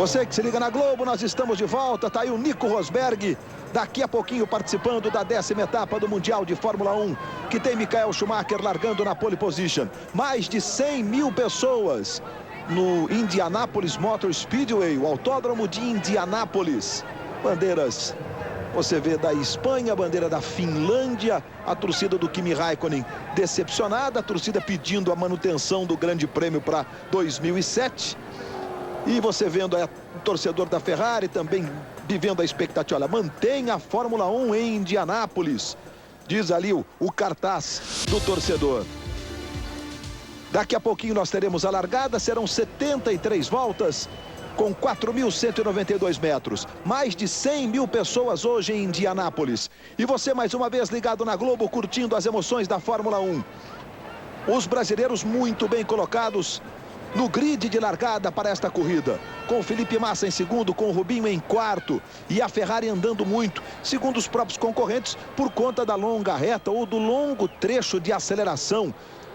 Você que se liga na Globo, nós estamos de volta. Tá aí o Nico Rosberg, daqui a pouquinho participando da 10ª etapa do Mundial de Fórmula 1, que tem Michael Schumacher largando na pole position. Mais de 100 mil pessoas no Indianapolis Motor Speedway, o autódromo de Indianápolis. Bandeiras, você vê, da Espanha, bandeira da Finlândia, a torcida do Kimi Raikkonen decepcionada, a torcida pedindo a manutenção do Grande Prêmio para 2007. E você vendo o torcedor da Ferrari também vivendo a expectativa. Olha, mantém a Fórmula 1 em Indianápolis, diz ali o cartaz do torcedor. Daqui a pouquinho nós teremos a largada, serão 73 voltas com 4.192 metros. Mais de 100 mil pessoas hoje em Indianápolis. E você mais uma vez ligado na Globo, curtindo as emoções da Fórmula 1. Os brasileiros muito bem colocados no grid de largada para esta corrida, com Felipe Massa em segundo, com o Rubinho em quarto e a Ferrari andando muito, segundo os próprios concorrentes, por conta da longa reta ou do longo trecho de aceleração,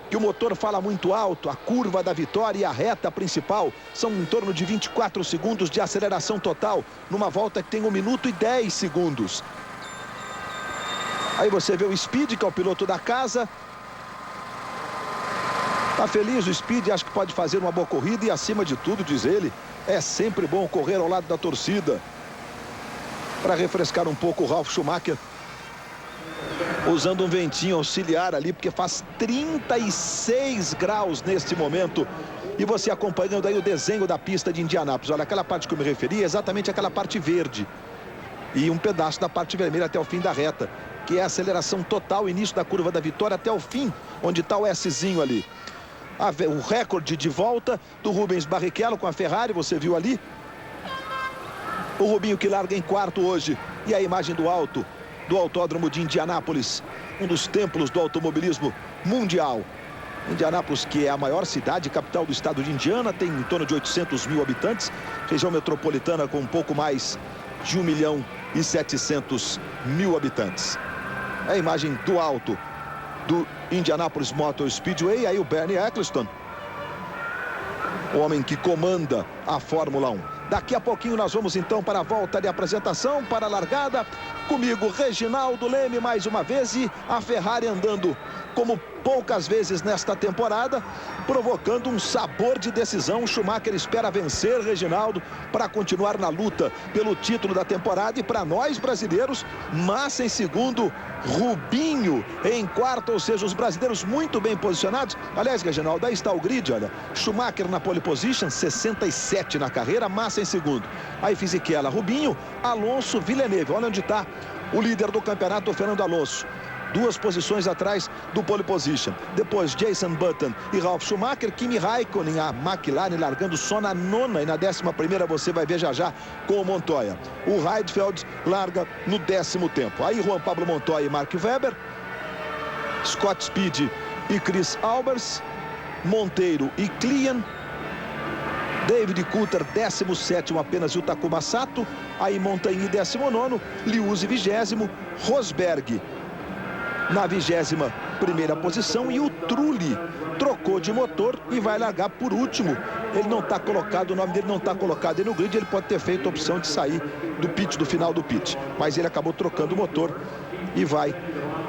que o motor fala muito alto. A curva da vitória e a reta principal são em torno de 24 segundos de aceleração total, numa volta que tem 1 minuto e 10 segundos. Aí você vê o Speed, que é o piloto da casa. Tá feliz o Speed, acho que pode fazer uma boa corrida e, acima de tudo, diz ele, é sempre bom correr ao lado da torcida para refrescar um pouco o Ralf Schumacher, usando um ventinho auxiliar ali, porque faz 36 graus neste momento. E você acompanhando aí o desenho da pista de Indianápolis. Olha, aquela parte que eu me referi é exatamente aquela parte verde e um pedaço da parte vermelha até o fim da reta, que é a aceleração total, início da curva da vitória até o fim, onde está o Szinho ali. O recorde de volta do Rubens Barrichello com a Ferrari, você viu ali. O Rubinho que larga em quarto hoje. E a imagem do alto do autódromo de Indianápolis, um dos templos do automobilismo mundial. Indianápolis, que é a maior cidade, capital do estado de Indiana, tem em torno de 800 mil habitantes. Região metropolitana com um pouco mais de 1.700.000 habitantes. É a imagem do alto do Indianapolis Motor Speedway. Aí o Bernie Ecclestone, o homem que comanda a Fórmula 1. Daqui a pouquinho nós vamos então para a volta de apresentação, para a largada. Comigo, Reginaldo Leme, mais uma vez, e a Ferrari andando como poucas vezes nesta temporada, provocando um sabor de decisão. O Schumacher espera vencer, Reginaldo, para continuar na luta pelo título da temporada. E para nós brasileiros, Massa em segundo, Rubinho em quarto, ou seja, os brasileiros muito bem posicionados. Aliás, Reginaldo, aí está o grid, olha. Schumacher na pole position, 67 na carreira, Massa em segundo. Aí Fisichella, Rubinho, Alonso, Villeneuve. Olha onde está o líder do campeonato, o Fernando Alonso. 2 posições atrás do pole position. Depois Jason Button e Ralf Schumacher. Kimi Raikkonen, a McLaren, largando só na 9ª, e na 11ª você vai ver já com o Montoya. O Heidfeld larga no 10º tempo. Aí Juan Pablo Montoya e Mark Webber, Scott Speed e Chris Albers, Monteiro e Klian, David Coulter 17º apenas, e o Takuma Sato. Aí Montagny 19º, Liuzzi 20º, Rosberg na 21ª posição, e o Trulli trocou de motor e vai largar por último. Ele não está colocado, o nome dele não está colocado aí no grid. Ele pode ter feito a opção de sair do pit, do final do pit, mas ele acabou trocando o motor e vai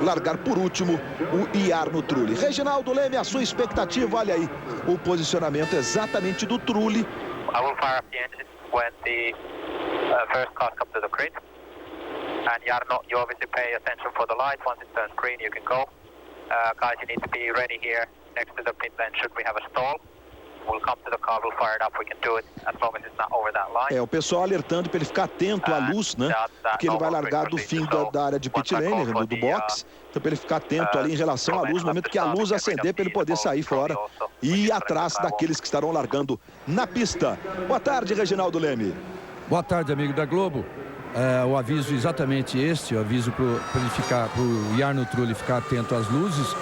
largar por último o Jarno Trulli. Reginaldo Leme, a sua expectativa, olha aí o posicionamento exatamente do Trulli. I will fire up the engine when the first car comes to the grid. And Jarno, you obviously pay attention for the light. Once it turns green, you can go. Guys, you need to be ready here next to the pit lane should we have a stall. We'll come to the car, we'll fire it up, we can do it as long as it's not over that line. O pessoal alertando para ele ficar atento à luz, né? Porque ele vai largar do fim da área de pit lane, do box. Então, para ele ficar atento ali em relação à luz, no momento que a luz acender, para ele poder sair fora e ir atrás daqueles que estarão largando na pista. Boa tarde, Reginaldo Leme. Boa tarde, amigo da Globo. O aviso exatamente este, o aviso para o Jarno Trulli ficar atento às luzes,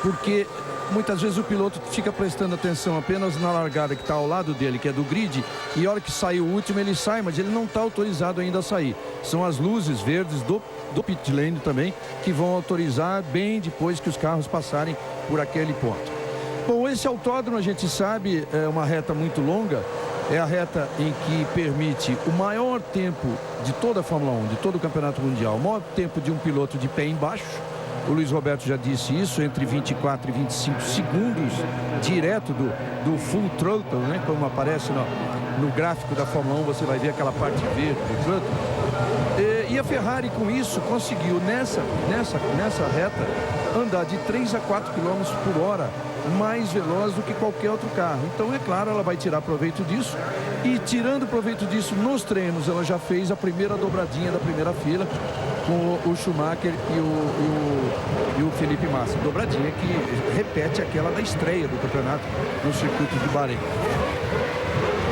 porque muitas vezes o piloto fica prestando atenção apenas na largada que está ao lado dele, que é do grid, e a hora que sai o último ele sai, mas ele não está autorizado ainda a sair. São as luzes verdes do pit lane também que vão autorizar bem depois que os carros passarem por aquele ponto. Bom, esse autódromo, a gente sabe, é uma reta muito longa, É a reta em que permite o maior tempo de toda a Fórmula 1, de todo o Campeonato Mundial, o maior tempo de um piloto de pé embaixo. O Luiz Roberto já disse isso, entre 24 e 25 segundos, direto do full throttle, né? Como aparece no gráfico da Fórmula 1, você vai ver aquela parte verde do throttle. E a Ferrari, com isso, conseguiu nessa reta andar de 3 a 4 km por hora, mais veloz do que qualquer outro carro. Então, é claro, ela vai tirar proveito disso. E tirando proveito disso nos treinos, ela já fez a primeira dobradinha da primeira fila com o Schumacher e o Felipe Massa. Dobradinha que repete aquela da estreia do campeonato no circuito de Bahrein.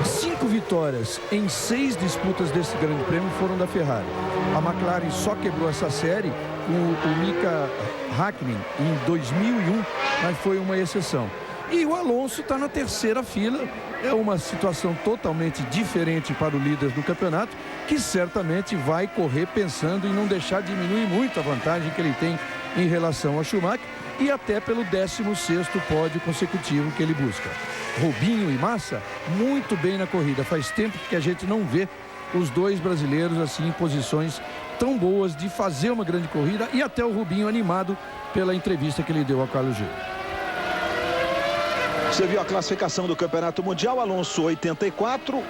5 vitórias em 6 disputas desse grande prêmio foram da Ferrari. A McLaren só quebrou essa série com o Mika Häkkinen em 2001, mas foi uma exceção. E o Alonso está na terceira fila. É uma situação totalmente diferente para o líder do campeonato, que certamente vai correr pensando em não deixar diminuir muito a vantagem que ele tem em relação ao Schumacher, e até pelo 16º pódio consecutivo que ele busca. Rubinho e Massa muito bem na corrida. Faz tempo que a gente não vê os dois brasileiros assim em posições tão boas de fazer uma grande corrida, e até o Rubinho animado pela entrevista que ele deu ao Carlos Gil. Você viu a classificação do Campeonato Mundial: Alonso 84,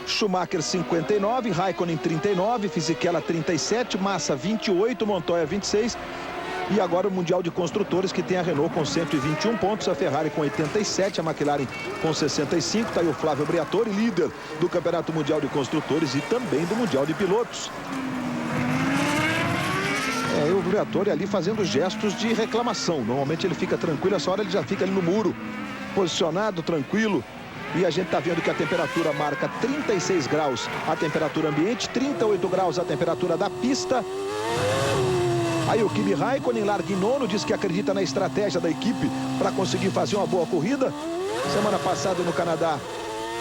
Schumacher 59, Raikkonen 39, Fisichella 37, Massa 28, Montoya 26. E agora o Mundial de Construtores, que tem a Renault com 121 pontos, a Ferrari com 87, a McLaren com 65. Está aí o Flávio Briatore, líder do Campeonato Mundial de Construtores e também do Mundial de Pilotos. O Briatore ali fazendo gestos de reclamação. Normalmente ele fica tranquilo, essa hora ele já fica ali no muro, posicionado, tranquilo. E a gente está vendo que a temperatura marca 36 graus a temperatura ambiente, 38 graus a temperatura da pista. Aí o Kimi Raikkonen larga em nono, diz que acredita na estratégia da equipe para conseguir fazer uma boa corrida. Semana passada no Canadá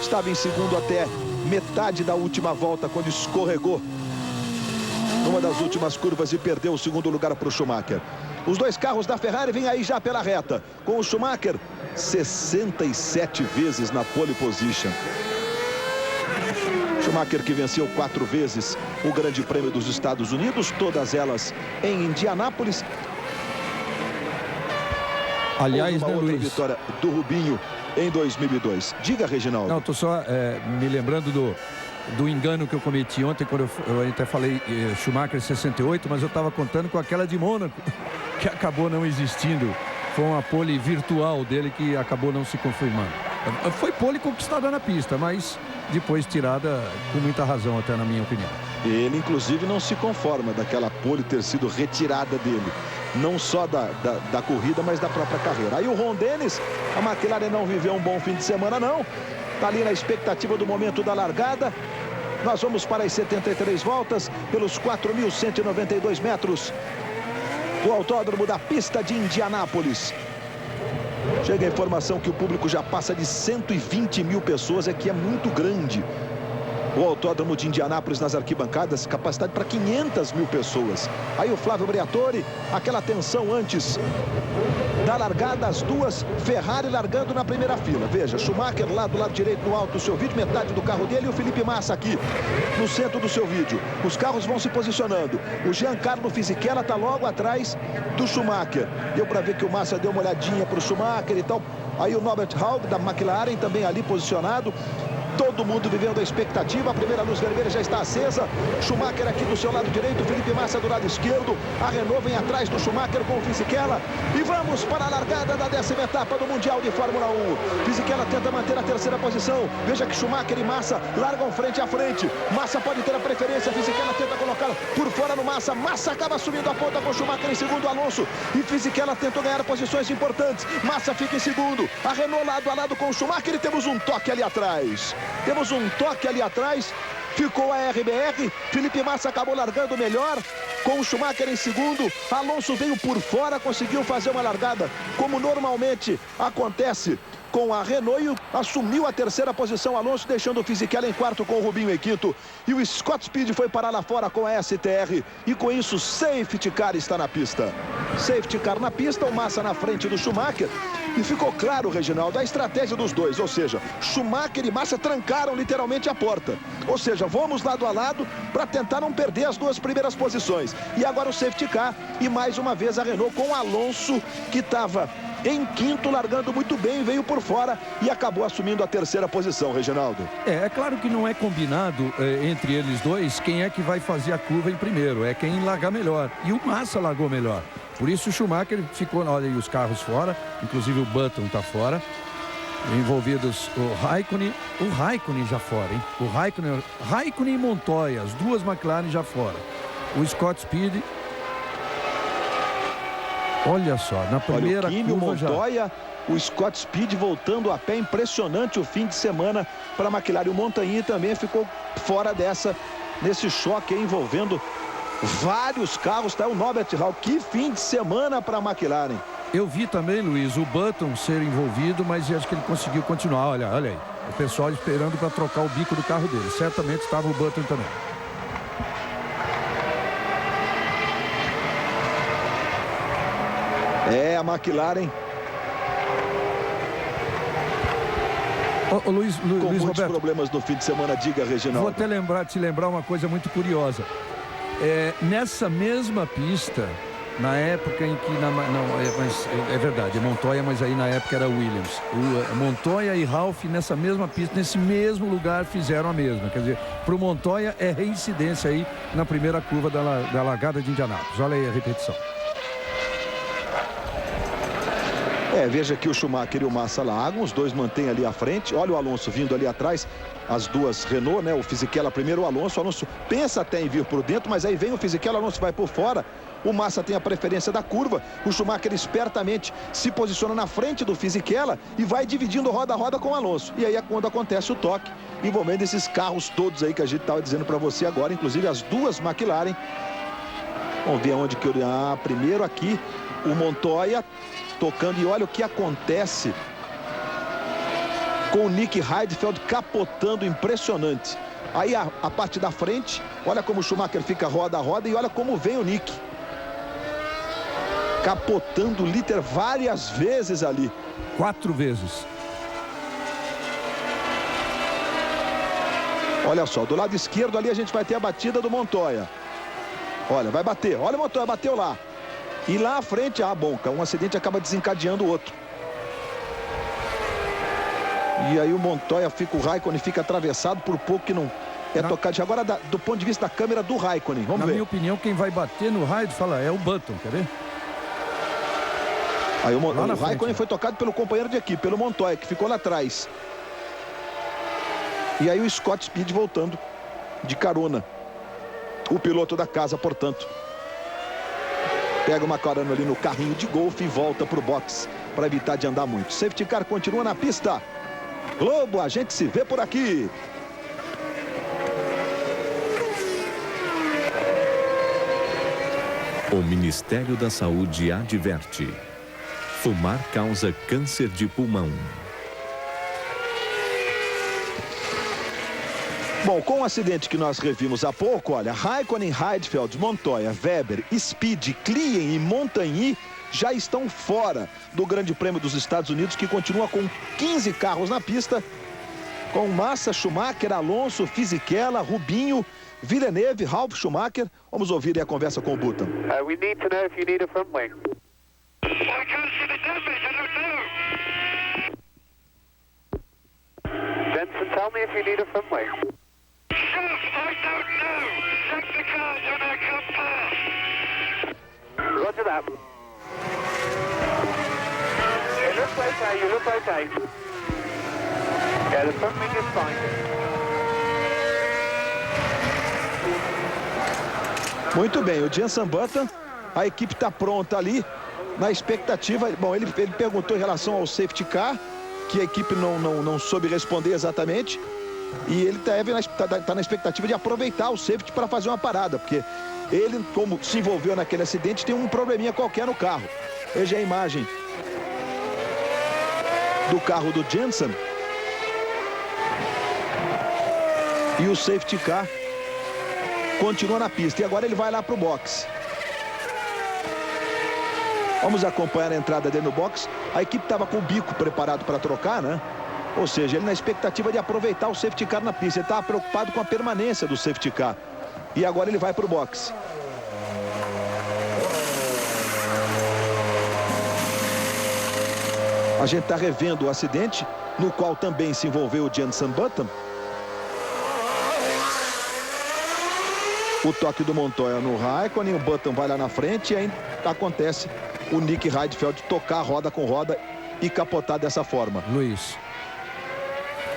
estava em segundo até metade da última volta, quando escorregou numa das últimas curvas e perdeu o segundo lugar para o Schumacher. Os dois carros da Ferrari vêm aí já pela reta, com o Schumacher 67 vezes na pole position. Schumacher, que venceu 4 vezes o Grande Prêmio dos Estados Unidos, todas elas em Indianápolis. Aliás, uma outra Luiz, vitória do Rubinho em 2002. Diga, Reginaldo. Não, estou só me lembrando do engano que eu cometi ontem, quando eu até falei Schumacher 68, mas eu estava contando com aquela de Mônaco, que acabou não existindo. Foi uma pole virtual dele que acabou não se confirmando. Foi pole conquistada na pista, mas depois tirada com muita razão, até na minha opinião. Ele, inclusive, não se conforma daquela pole ter sido retirada dele. Não só da corrida, mas da própria carreira. Aí o Ron Dennis, a McLaren não viveu um bom fim de semana, não. Está ali na expectativa do momento da largada. Nós vamos para as 73 voltas, pelos 4.192 metros do autódromo da pista de Indianápolis. Chega a informação que o público já passa de 120 mil pessoas, é que é muito grande. O autódromo de Indianápolis nas arquibancadas, capacidade para 500 mil pessoas. Aí o Flávio Briatore, aquela tensão antes da largada, as duas, Ferrari largando na primeira fila. Veja, Schumacher lá do lado direito no alto do seu vídeo, metade do carro dele, e o Felipe Massa aqui no centro do seu vídeo. Os carros vão se posicionando. O Giancarlo Fisichella está logo atrás do Schumacher. Deu para ver que o Massa deu uma olhadinha para o Schumacher e tal. Aí o Norbert Haug da McLaren também ali posicionado. Todo mundo vivendo a expectativa. A primeira luz vermelha já está acesa. Schumacher aqui do seu lado direito, Felipe Massa do lado esquerdo. A Renault vem atrás do Schumacher com o Fisichella. E vamos para a largada da 10ª etapa do Mundial de Fórmula 1. Fisichella tenta manter a terceira posição. Veja que Schumacher e Massa largam frente a frente. Massa pode ter a preferência. Fisichella tenta colocar por fora no Massa. Massa acaba subindo a ponta com Schumacher em segundo, Alonso. E Fisichella tentou ganhar posições importantes. Massa fica em segundo. A Renault lado a lado com o Schumacher, e temos um toque ali atrás. Temos um toque ali atrás. Ficou a RBR. Felipe Massa acabou largando melhor, com o Schumacher em segundo. Alonso veio por fora, conseguiu fazer uma largada como normalmente acontece com a Renault e assumiu a terceira posição. Alonso deixando o Fisichella em quarto com o Rubinho em quinto. E o Scott Speed foi parar lá fora com a STR. E com isso, safety car está na pista. Safety car na pista, o Massa na frente do Schumacher. E ficou claro, Reginaldo, a estratégia dos dois. Ou seja, Schumacher e Massa trancaram literalmente a porta. Ou seja, vamos lado a lado para tentar não perder as duas primeiras posições. E agora o safety car e mais uma vez a Renault com o Alonso, que estava em quinto, largando muito bem, veio por fora e acabou assumindo a terceira posição, Reginaldo. É claro que não é combinado entre eles dois quem é que vai fazer a curva em primeiro, é quem largar melhor. E o Massa largou melhor. Por isso o Schumacher ficou, olha aí os carros fora, inclusive o Button está fora. Envolvidos o Raikkonen já fora, hein? O Raikkonen e Montoya, as duas McLaren já fora. O Scott Speed, olha só, na primeira curva o Montoya, já... o Scott Speed voltando a pé, impressionante o fim de semana para a McLaren. O Montagny também ficou fora nesse choque envolvendo vários carros, tá? O Norbert Rau, que fim de semana para a McLaren. Eu vi também, Luiz, o Button ser envolvido, mas acho que ele conseguiu continuar. Olha aí, o pessoal esperando para trocar o bico do carro dele. Certamente estava o Button também. É, a McLaren Ô, Luiz com muitos Roberto, problemas no fim de semana, diga, Reginaldo. vou até te lembrar uma coisa muito curiosa. Nessa mesma pista, na época em que... mas é verdade, é Montoya, mas aí na época era Williams. Montoya e Ralph nessa mesma pista, nesse mesmo lugar, fizeram a mesma. Quer dizer, para o Montoya é reincidência aí na primeira curva da largada de Indianápolis. Olha aí a repetição. Veja que o Schumacher e o Massa largam, os dois mantêm ali à frente. Olha o Alonso vindo ali atrás, as duas Renault, né? O Fisichella primeiro, o Alonso pensa até em vir por dentro, mas aí vem o Fisichella, o Alonso vai por fora. O Massa tem a preferência da curva, o Schumacher espertamente se posiciona na frente do Fisichella e vai dividindo roda a roda com o Alonso. E aí é quando acontece o toque, envolvendo esses carros todos aí que a gente estava dizendo para você agora, inclusive as duas McLaren. Vamos ver onde que primeiro aqui, o Montoya tocando, e olha o que acontece com o Nick Heidfeld capotando, impressionante. Aí a parte da frente, olha como o Schumacher fica roda a roda e olha como vem o Nick capotando várias vezes ali. 4 vezes. Olha só, do lado esquerdo ali a gente vai ter a batida do Montoya. Olha, vai bater, olha o Montoya, bateu lá. E lá à frente, bom, um acidente acaba desencadeando o outro. E aí o Montoya o Raikkonen fica atravessado, por pouco que não tocado. Agora, do ponto de vista da câmera do Raikkonen, vamos ver. Na minha opinião, quem vai bater no Raid é o Button, quer ver? Aí o Raikkonen foi tocado pelo companheiro de equipe, pelo Montoya, que ficou lá atrás. E aí o Scott Speed voltando de carona. O piloto da casa, portanto, pega uma carona ali no carrinho de golfe e volta para o box para evitar de andar muito. Safety car continua na pista. Globo, a gente se vê por aqui. O Ministério da Saúde adverte: fumar causa câncer de pulmão. Bom, com o acidente que nós revimos há pouco, olha, Raikkonen, Heidfeld, Montoya, Weber, Speed, Klien e Montagny já estão fora do Grande Prêmio dos Estados Unidos, que continua com 15 carros na pista, com Massa, Schumacher, Alonso, Fisichella, Rubinho, Villeneuve, Ralf Schumacher. Vamos ouvir aí a conversa com o Button. We need to know if you need a front wing. I can't see the damage, I don't know. Jensen, tell me if you need a front wing. Chef, I don't know. Check the cars when I come past. Roger that. You look okay. Yeah, the front wing is fine. Muito bem, o Jenson Button, a equipe está pronta ali, na expectativa. Bom, ele perguntou em relação ao safety car, que a equipe não soube responder exatamente. E ele está na expectativa de aproveitar o safety para fazer uma parada, porque ele, como se envolveu naquele acidente, tem um probleminha qualquer no carro. Veja a imagem do carro do Jensen. E o safety car continua na pista. E agora ele vai lá para o box. Vamos acompanhar a entrada dele no box. A equipe estava com o bico preparado para trocar, né? Ou seja, ele na expectativa de aproveitar o safety car na pista. Ele estava preocupado com a permanência do safety car. E agora ele vai para o box. A gente está revendo o acidente, no qual também se envolveu o Jenson Button. O toque do Montoya no Raikkonen, o Button vai lá na frente e aí acontece o Nick Heidfeld tocar roda com roda e capotar dessa forma. Luiz.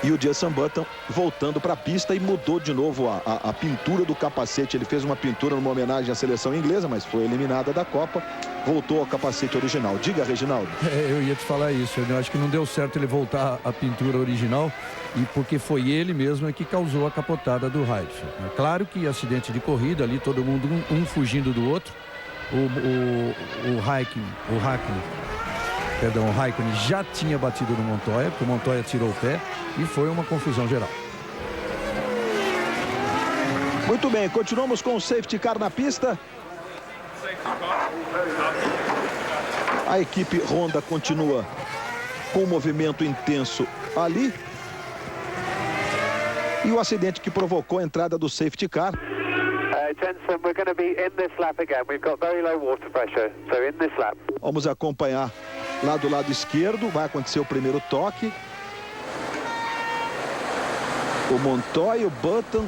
E o Jenson Button voltando para a pista e mudou de novo a pintura do capacete. Ele fez uma pintura numa homenagem à seleção inglesa, mas foi eliminada da Copa. Voltou ao capacete original. Diga, Reginaldo. Eu ia te falar isso. Eu acho que não deu certo ele voltar à pintura original, e porque foi ele mesmo que causou a capotada do Heidfeld. É claro que acidente de corrida ali, todo mundo um fugindo do outro. O Raikkonen já tinha batido no Montoya, porque o Montoya tirou o pé e foi uma confusão geral. Muito bem, continuamos com o safety car na pista. A equipe Honda continua com um movimento intenso ali. E o acidente que provocou a entrada do safety car. Jensen, we're going to be in this lap again. We've got very low water pressure, so in this lap. Vamos acompanhar lá do lado esquerdo. Vai acontecer o primeiro toque. O Montoya, o Button.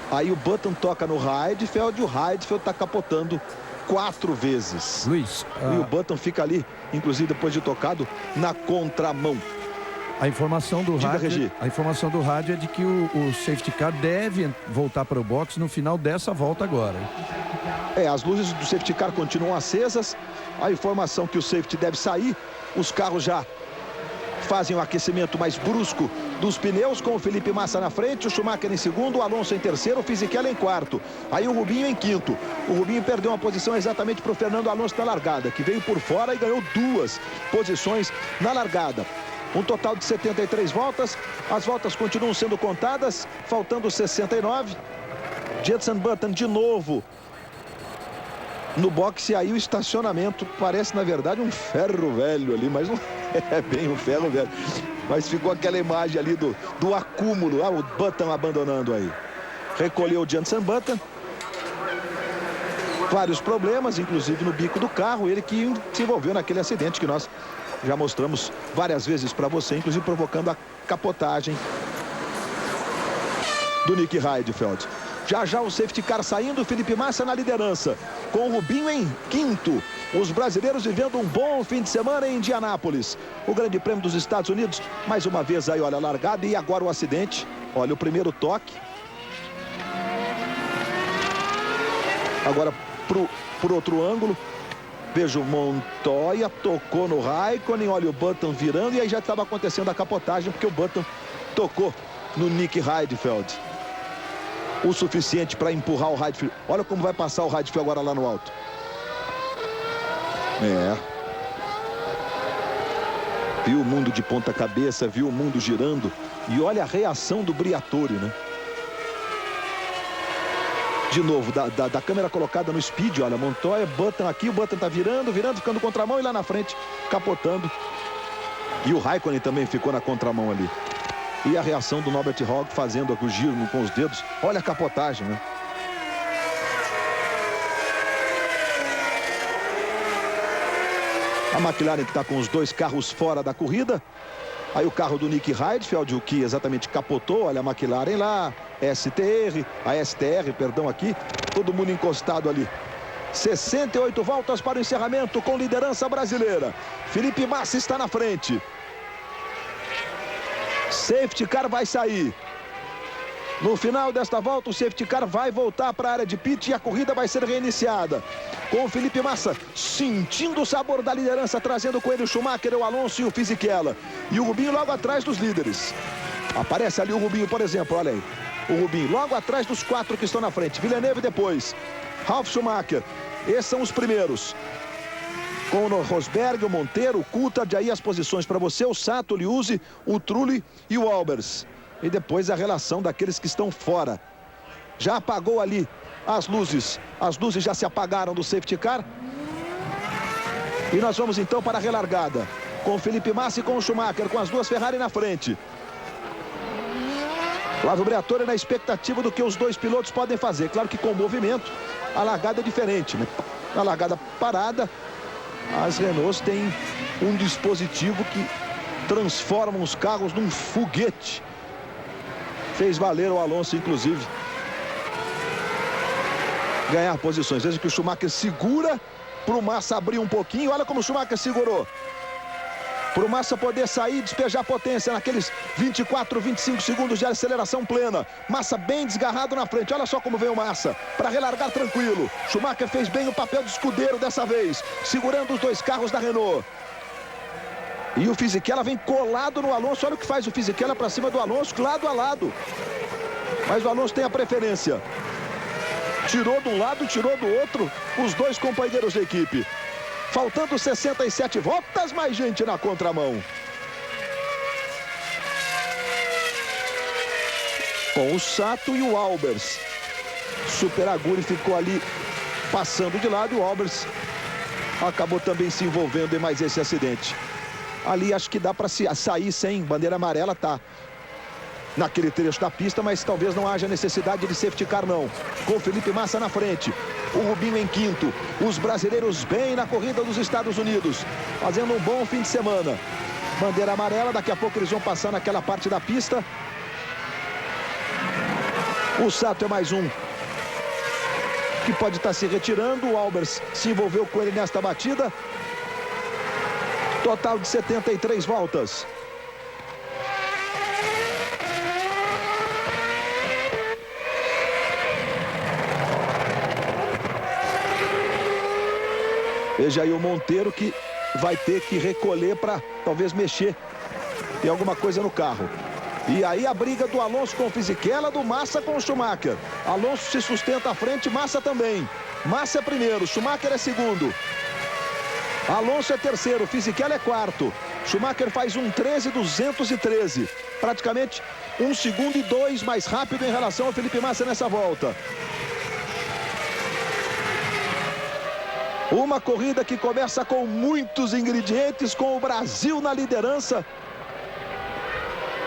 Aí o Button toca no Heidfeld e o Heidfeld está capotando 4 vezes. Luiz. E o Button fica ali, inclusive depois de tocado, na contramão. A informação do rádio é de que o safety car deve voltar para o box no final dessa volta agora. As luzes do safety car continuam acesas. A informação que o safety deve sair. Os carros já fazem o aquecimento mais brusco dos pneus, com o Felipe Massa na frente, o Schumacher em segundo, o Alonso em terceiro, o Fisichella em quarto. Aí o Rubinho em quinto. O Rubinho perdeu uma posição exatamente para o Fernando Alonso na largada, que veio por fora e ganhou 2 posições na largada. Um total de 73 voltas. As voltas continuam sendo contadas, faltando 69. Jenson Button de novo no boxe. Aí o estacionamento parece, na verdade, um ferro velho ali, mas não é bem um ferro velho. Mas ficou aquela imagem ali do acúmulo. O Button abandonando aí. Recolheu o Jenson Button. Vários problemas, inclusive no bico do carro. Ele que se envolveu naquele acidente que nós já mostramos várias vezes para você, inclusive provocando a capotagem do Nick Heidfeld. Já o safety car saindo, Felipe Massa na liderança, com o Rubinho em quinto. Os brasileiros vivendo um bom fim de semana em Indianápolis. O Grande Prêmio dos Estados Unidos, mais uma vez aí, olha a largada e agora o acidente. Olha o primeiro toque. Agora por outro ângulo. Veja o Montoya, tocou no Raikkonen, olha o Button virando e aí já estava acontecendo a capotagem porque o Button tocou no Nick Heidfeld. O suficiente para empurrar o Heidfeld. Olha como vai passar o Heidfeld agora lá no alto. Viu o mundo de ponta cabeça, viu o mundo girando e olha a reação do Briatore, né? De novo, da câmera colocada no speed, olha, Montoya, Button aqui, o Button tá virando, ficando contramão e lá na frente, capotando. E o Raikkonen também ficou na contramão ali. E a reação do Norbert Hogg fazendo o giro com os dedos. Olha a capotagem, né? A McLaren que está com os 2 carros fora da corrida. Aí o carro do Nick Heidfeld, o que exatamente capotou, olha a McLaren lá, a STR, perdão, aqui, todo mundo encostado ali. 68 voltas para o encerramento com liderança brasileira. Felipe Massa está na frente. Safety car vai sair. No final desta volta, o safety car vai voltar para a área de pit e a corrida vai ser reiniciada. Com o Felipe Massa sentindo o sabor da liderança, trazendo com ele o Schumacher, o Alonso e o Fisichella. E o Rubinho logo atrás dos líderes. Aparece ali o Rubinho, por exemplo, olha aí. O Rubinho logo atrás dos 4 que estão na frente. Villeneuve depois. Ralf Schumacher. Esses são os primeiros. com o Rosberg, o Monteiro, o Coulthard, aí as posições para você, o Sato, o Liuzzi, o Trulli e o Albers. E depois a relação daqueles que estão fora. Já apagou ali as luzes já se apagaram do safety car. E nós vamos então para a relargada, com o Felipe Massa e com o Schumacher, com as duas Ferrari na frente. Flávio Briatore na expectativa do que os dois pilotos podem fazer. Claro que com o movimento, a largada é diferente, né? A largada parada, as Renaults têm um dispositivo que transforma os carros num foguete. Fez valer o Alonso, inclusive, ganhar posições. Veja que o Schumacher segura para o Massa abrir um pouquinho. Olha como o Schumacher segurou. Para o Massa poder sair e despejar potência naqueles 24, 25 segundos de aceleração plena. Massa bem desgarrado na frente. Olha só como vem o Massa para relargar tranquilo. Schumacher fez bem o papel de escudeiro dessa vez, segurando os dois carros da Renault. E o Fisichella vem colado no Alonso. Olha o que faz o Fisichella para cima do Alonso, lado a lado. Mas o Alonso tem a preferência. Tirou de um lado, tirou do outro os dois companheiros de equipe. Faltando 67 voltas, mais gente na contramão. Com o Sato e o Albers. Super Aguri ficou ali passando de lado. E o Albers acabou também se envolvendo em mais esse acidente. Ali acho que dá para sair sem bandeira amarela, tá? Naquele trecho da pista, mas talvez não haja necessidade de safety car, não. Com o Felipe Massa na frente, o Rubinho em quinto, os brasileiros bem na corrida dos Estados Unidos, fazendo um bom fim de semana. Bandeira amarela, daqui a pouco eles vão passar naquela parte da pista. O Sato é mais um que pode estar se retirando. O Albers se envolveu com ele nesta batida. Total de 73 voltas. Veja aí o Monteiro que vai ter que recolher para talvez mexer em alguma coisa no carro. E aí a briga do Alonso com o Fisichella, do Massa com o Schumacher. Alonso se sustenta à frente, Massa também. Massa é primeiro, Schumacher é segundo. Alonso é terceiro, Fisichella é quarto. Schumacher faz um 13.213. Praticamente 1 segundo e 2 mais rápido em relação ao Felipe Massa nessa volta. Uma corrida que começa com muitos ingredientes, com o Brasil na liderança.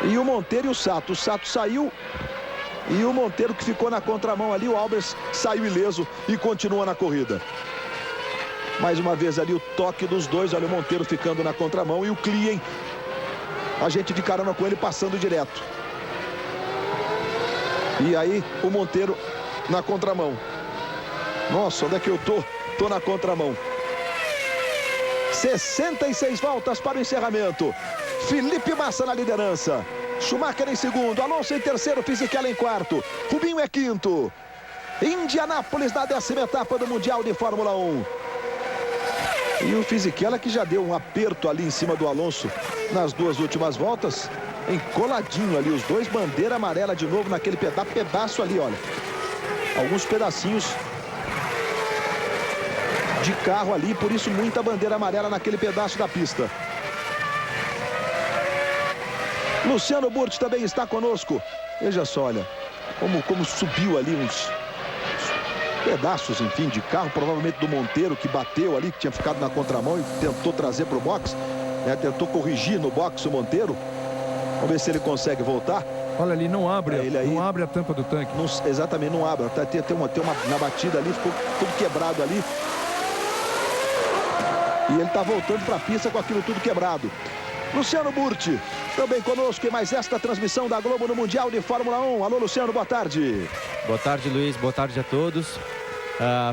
E o Monteiro e o Sato. O Sato saiu e o Monteiro que ficou na contramão ali. O Albers saiu ileso e continua na corrida. Mais uma vez ali o toque dos dois. Olha o Monteiro ficando na contramão e o Klien, a gente de carona com ele, passando direto. E aí o Monteiro na contramão. Nossa, onde é que eu tô? Tô na contramão. 66 voltas para o encerramento. Felipe Massa na liderança. Schumacher em segundo. Alonso em terceiro. Fisichella em quarto. Rubinho é quinto. Indianápolis na 10ª etapa do Mundial de Fórmula 1. E o Fisichella que já deu um aperto ali em cima do Alonso nas duas últimas voltas. Encoladinho ali os dois. Bandeira amarela de novo naquele pedaço ali, olha. Alguns pedacinhos de carro ali, por isso muita bandeira amarela naquele pedaço da pista. Luciano Burti também está conosco. Veja só, olha, como subiu ali uns pedaços, enfim, de carro, provavelmente do Monteiro, que bateu ali, que tinha ficado na contramão e tentou trazer para o box, né? Tentou corrigir no box o Monteiro. Vamos ver se ele consegue voltar. Olha ali, não abre, aí, não abre a tampa do tanque. Não, exatamente, não abre. Tem uma na batida ali, ficou tudo quebrado ali. E ele está voltando para a pista com aquilo tudo quebrado. Luciano Burti, também conosco em mais esta transmissão da Globo no Mundial de Fórmula 1. Alô, Luciano, boa tarde. Boa tarde, Luiz. Boa tarde a todos.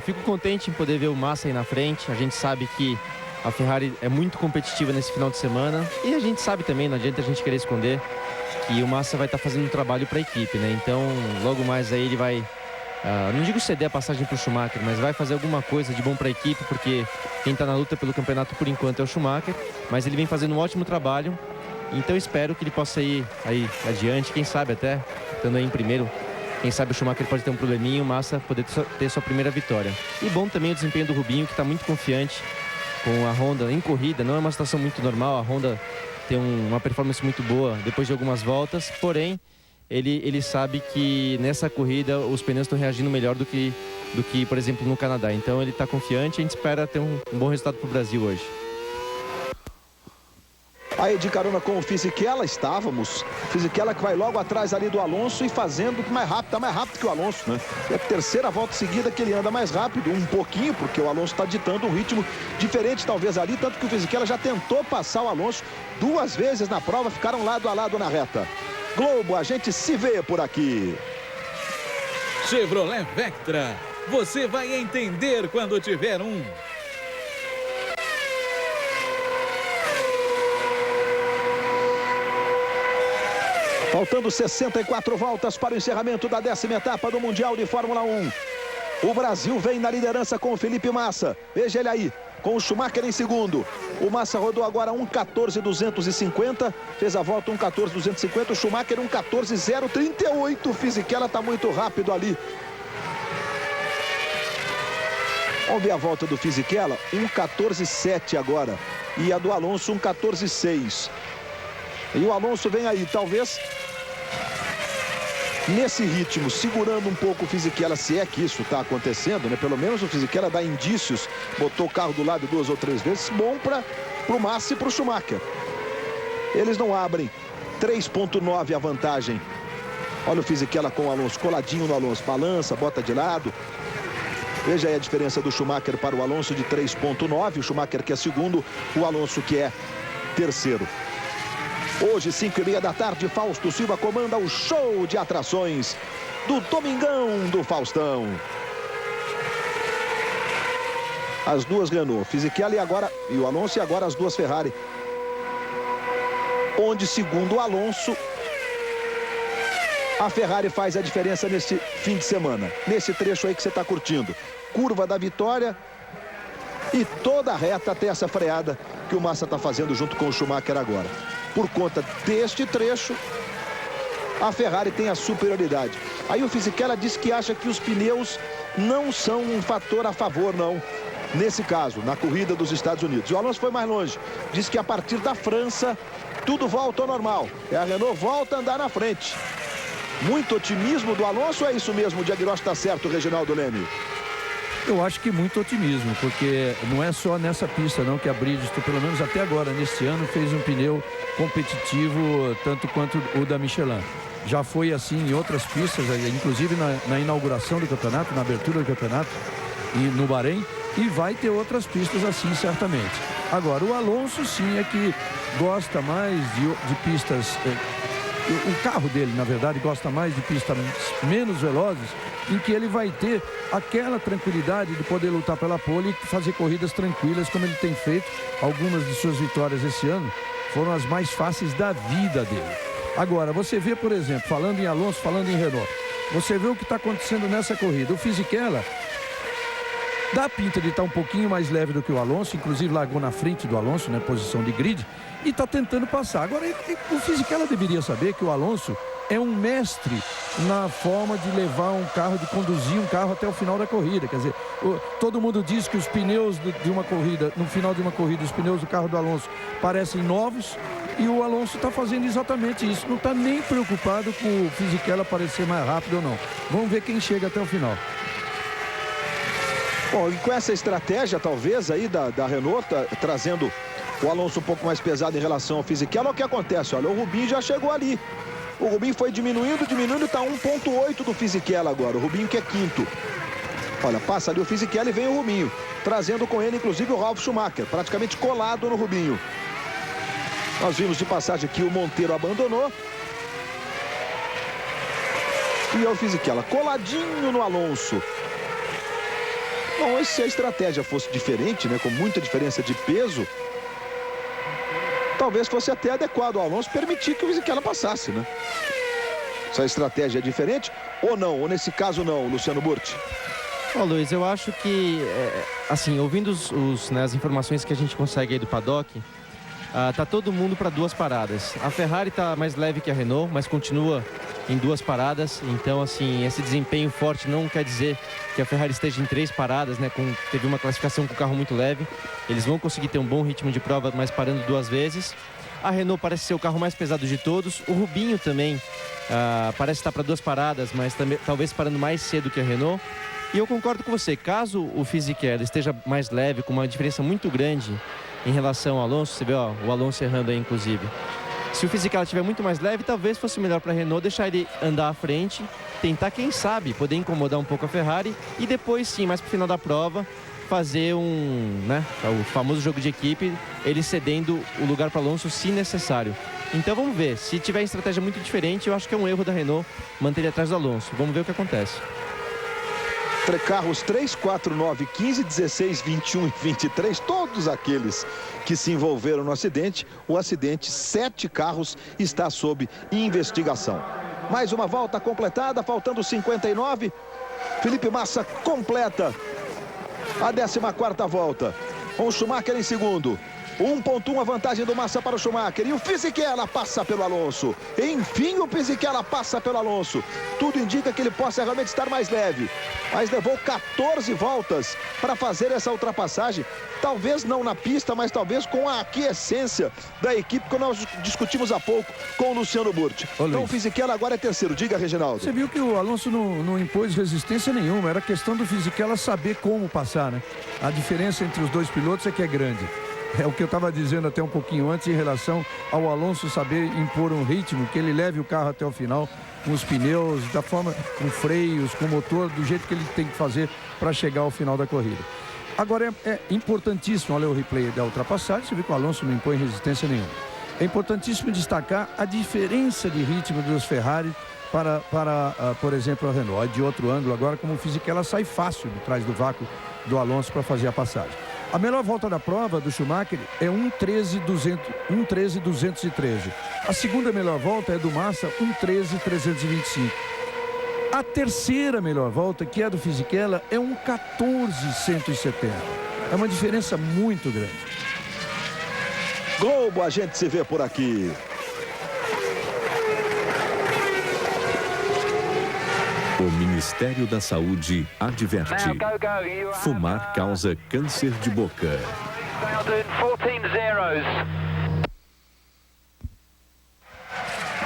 Fico contente em poder ver o Massa aí na frente. A gente sabe que a Ferrari é muito competitiva nesse final de semana. E a gente sabe também, não adianta a gente querer esconder, que o Massa vai estar fazendo um trabalho para a equipe, né? Então, logo mais aí ele vai... não digo ceder a passagem para o Schumacher, mas vai fazer alguma coisa de bom para a equipe, porque quem está na luta pelo campeonato por enquanto é o Schumacher, mas ele vem fazendo um ótimo trabalho, então espero que ele possa ir aí adiante, quem sabe até, estando aí em primeiro, quem sabe o Schumacher pode ter um probleminha, o Massa poder ter sua primeira vitória. E bom também o desempenho do Rubinho, que está muito confiante, com a Honda em corrida. Não é uma situação muito normal, a Honda tem uma performance muito boa depois de algumas voltas, porém ele sabe que nessa corrida os pneus estão reagindo melhor do que, por exemplo, no Canadá. Então ele está confiante e a gente espera ter um bom resultado para o Brasil hoje. Aí de carona com o Fisichella estávamos. Fisichella que vai logo atrás ali do Alonso e fazendo mais rápido, tá mais rápido que o Alonso, né? É a terceira volta seguida que ele anda mais rápido, um pouquinho, porque o Alonso está ditando um ritmo diferente talvez ali, tanto que o Fisichella já tentou passar o Alonso 2 vezes na prova, ficaram lado a lado na reta. Globo, a gente se vê por aqui. Chevrolet Vectra, você vai entender quando tiver um. Faltando 64 voltas para o encerramento da 10ª etapa do Mundial de Fórmula 1. O Brasil vem na liderança com o Felipe Massa. Veja ele aí, com o Schumacher em segundo. O Massa rodou agora 1:14.250. Fez a volta 1:14.250. O Schumacher 1:14.038. O Fisichella está muito rápido ali. Vamos ver a volta do Fisichella. 1:14.7 agora. E a do Alonso 1:14.6. E o Alonso vem aí, talvez nesse ritmo, segurando um pouco o Fisichella, se é que isso está acontecendo, né? Pelo menos o Fisichella dá indícios, botou o carro do lado 2 ou 3 vezes, bom para o Massa e para o Schumacher. Eles não abrem, 3,9 a vantagem. Olha o Fisichella com o Alonso, coladinho no Alonso, balança, bota de lado. Veja aí a diferença do Schumacher para o Alonso de 3,9, o Schumacher que é segundo, o Alonso que é terceiro. Hoje, 5:30 da tarde, Fausto Silva comanda o show de atrações do Domingão do Faustão. As duas Renault, Fisichella e o Alonso, e agora as duas Ferrari. Onde, segundo o Alonso, a Ferrari faz a diferença nesse fim de semana. Nesse trecho aí que você está curtindo. Curva da vitória e toda a reta até essa freada que o Massa está fazendo junto com o Schumacher agora. Por conta deste trecho, a Ferrari tem a superioridade. Aí o Fisichella diz que acha que os pneus não são um fator a favor, não. Nesse caso, na corrida dos Estados Unidos. E o Alonso foi mais longe. Diz que a partir da França, tudo volta ao normal. E a Renault volta a andar na frente. Muito otimismo do Alonso, é isso mesmo? O diagnóstico está certo, Reginaldo Leme? Eu acho que muito otimismo, porque não é só nessa pista não que a Bridgestone, pelo menos até agora, neste ano, fez um pneu competitivo tanto quanto o da Michelin. Já foi assim em outras pistas, inclusive na inauguração do campeonato, na abertura do campeonato e no Bahrein, e vai ter outras pistas assim certamente. Agora, o Alonso sim é que gosta mais de pistas, o carro dele, na verdade, gosta mais de pistas menos velozes, em que ele vai ter aquela tranquilidade de poder lutar pela pole e fazer corridas tranquilas, como ele tem feito. Algumas de suas vitórias esse ano foram as mais fáceis da vida dele. Agora, você vê, por exemplo, falando em Alonso, falando em Renault, você vê o que está acontecendo nessa corrida. O Fisichella dá a pinta de estar um pouquinho mais leve do que o Alonso, inclusive largou na frente do Alonso, né, posição de grid, e está tentando passar. Agora, o Fisichella deveria saber que o Alonso é um mestre na forma de levar um carro, de conduzir um carro até o final da corrida. Quer dizer, todo mundo diz que os pneus de uma corrida, no final de uma corrida, os pneus do carro do Alonso parecem novos, e o Alonso está fazendo exatamente isso. Não está nem preocupado com o Fisichella parecer mais rápido ou não. Vamos ver quem chega até o final. Bom, e com essa estratégia, talvez, aí da Renault, trazendo o Alonso um pouco mais pesado em relação ao Fisichella, o que acontece? Olha, o Rubinho já chegou ali. O Rubinho foi diminuindo, está 1,8 do Fisichella agora. O Rubinho que é quinto. Olha, passa ali o Fisichella e vem o Rubinho. Trazendo com ele, inclusive, o Ralf Schumacher. Praticamente colado no Rubinho. Nós vimos de passagem que o Monteiro abandonou. E é o Fisichella coladinho no Alonso. Bom, se a estratégia fosse diferente, né, com muita diferença de peso, talvez fosse até adequado ao Alonso permitir que o Fisichella passasse, né? Se a estratégia é diferente, ou não, ou nesse caso não, Luciano Burti. Ó, Luiz, eu acho que, assim, ouvindo as informações que a gente consegue aí do paddock, tá todo mundo para duas paradas. A Ferrari tá mais leve que a Renault, mas continua em 2 paradas. Então, assim, esse desempenho forte não quer dizer que a Ferrari esteja em 3 paradas, né? Teve uma classificação com o carro muito leve. Eles vão conseguir ter um bom ritmo de prova, mas parando 2 vezes. A Renault parece ser o carro mais pesado de todos. O Rubinho também parece estar para 2 paradas, mas também, talvez parando mais cedo que a Renault. E eu concordo com você, caso o Fisichella esteja mais leve, com uma diferença muito grande em relação ao Alonso, você vê o Alonso errando aí inclusive. Se o Fisichella estiver muito mais leve, talvez fosse melhor para a Renault deixar ele andar à frente, tentar, quem sabe, poder incomodar um pouco a Ferrari e depois sim, mais para o final da prova, fazer o famoso jogo de equipe, ele cedendo o lugar para Alonso se necessário. Então vamos ver, se tiver estratégia muito diferente, eu acho que é um erro da Renault manter ele atrás do Alonso. Vamos ver o que acontece. Carros 3, 4, 9, 15, 16, 21 e 23, todos aqueles que se envolveram no acidente. O acidente, 7 carros, está sob investigação. Mais uma volta completada, faltando 59. Felipe Massa completa a 14ª volta. Com o Schumacher em segundo. 1.1 a vantagem do Massa para o Schumacher. E o Fisichella passa pelo Alonso. Enfim, o Fisichella passa pelo Alonso. Tudo indica que ele possa realmente estar mais leve. Mas levou 14 voltas para fazer essa ultrapassagem. Talvez não na pista, mas talvez com a aquiescência da equipe que nós discutimos há pouco com o Luciano Burti. Então o Fisichella agora é terceiro. Diga, Reginaldo. Você viu que o Alonso não impôs resistência nenhuma. Era questão do Fisichella saber como passar, né? A diferença entre os 2 pilotos é que é grande. É o que eu estava dizendo até um pouquinho antes em relação ao Alonso saber impor um ritmo, que ele leve o carro até o final, com os pneus, da forma, com freios, com motor, do jeito que ele tem que fazer para chegar ao final da corrida. Agora é importantíssimo, olha o replay da ultrapassagem, você vê que o Alonso não impõe resistência nenhuma. É importantíssimo destacar a diferença de ritmo dos Ferrari para por exemplo, a Renault. De outro ângulo agora, como o Fisichella sai fácil de trás do vácuo do Alonso para fazer a passagem. A melhor volta da prova do Schumacher é 1:13.213. A segunda melhor volta é do Massa, 1:13.325. A terceira melhor volta, que é do Fisichella, é 1:14.170. É uma diferença muito grande. Globo, a gente se vê por aqui. O Ministério da Saúde adverte: fumar causa câncer de boca.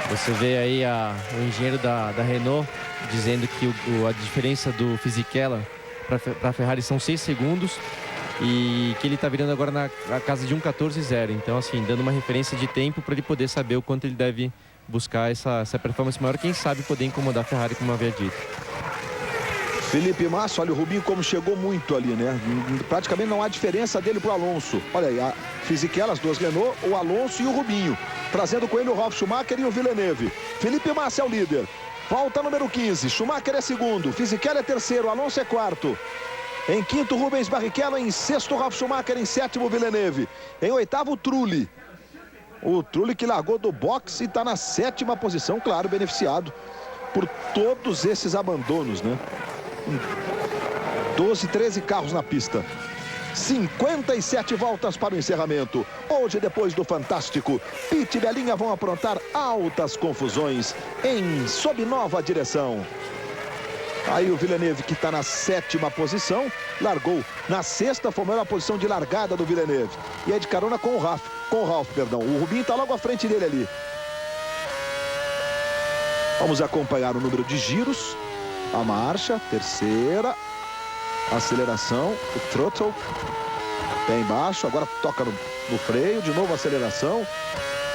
Você vê aí o engenheiro da Renault dizendo que a diferença do Fisichella para a Ferrari são 6 segundos e que ele está virando agora na casa de 1:14.0. Então, assim, dando uma referência de tempo para ele poder saber o quanto ele deve buscar essa performance maior, quem sabe poder incomodar a Ferrari, como eu havia dito. Felipe Massa, olha o Rubinho como chegou muito ali, né? Praticamente não há diferença dele pro Alonso. Olha aí, a Fisichella, as 2 Renault, o Alonso e o Rubinho. Trazendo com ele o Ralf Schumacher e o Villeneuve. Felipe Massa é o líder. Volta número 15, Schumacher é segundo, Fisichella é terceiro, Alonso é quarto. Em quinto, Rubens Barrichello. Em sexto, Ralf Schumacher. Em sétimo, Villeneuve. Em oitavo, o Trulli. O Trulli que largou do boxe e está na 7ª posição, claro, beneficiado por todos esses abandonos, né? 12, 13 carros na pista. 57 voltas para o encerramento. Hoje, depois do Fantástico, Pitt e Belinha vão aprontar altas confusões sob nova direção. Aí o Villeneuve, que está na 7ª posição, largou na 6ª, foi a melhor posição de largada do Villeneuve. E é de carona com o Ralf, O Rubinho está logo à frente dele ali. Vamos acompanhar o número de giros. A marcha, terceira. Aceleração, o throttle. Pé embaixo, agora toca no freio. De novo aceleração.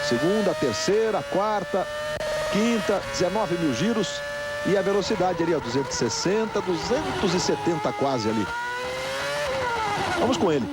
Segunda, terceira, quarta, quinta, 19 mil giros. E a velocidade ali, 260, 270 quase ali. Vamos com ele.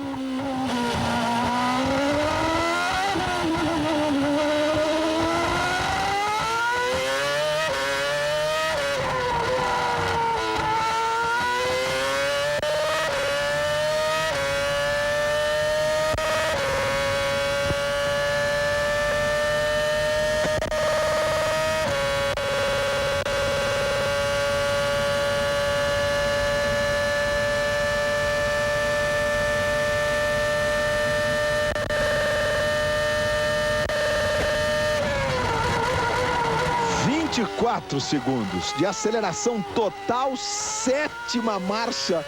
24 segundos de aceleração total, 7ª marcha.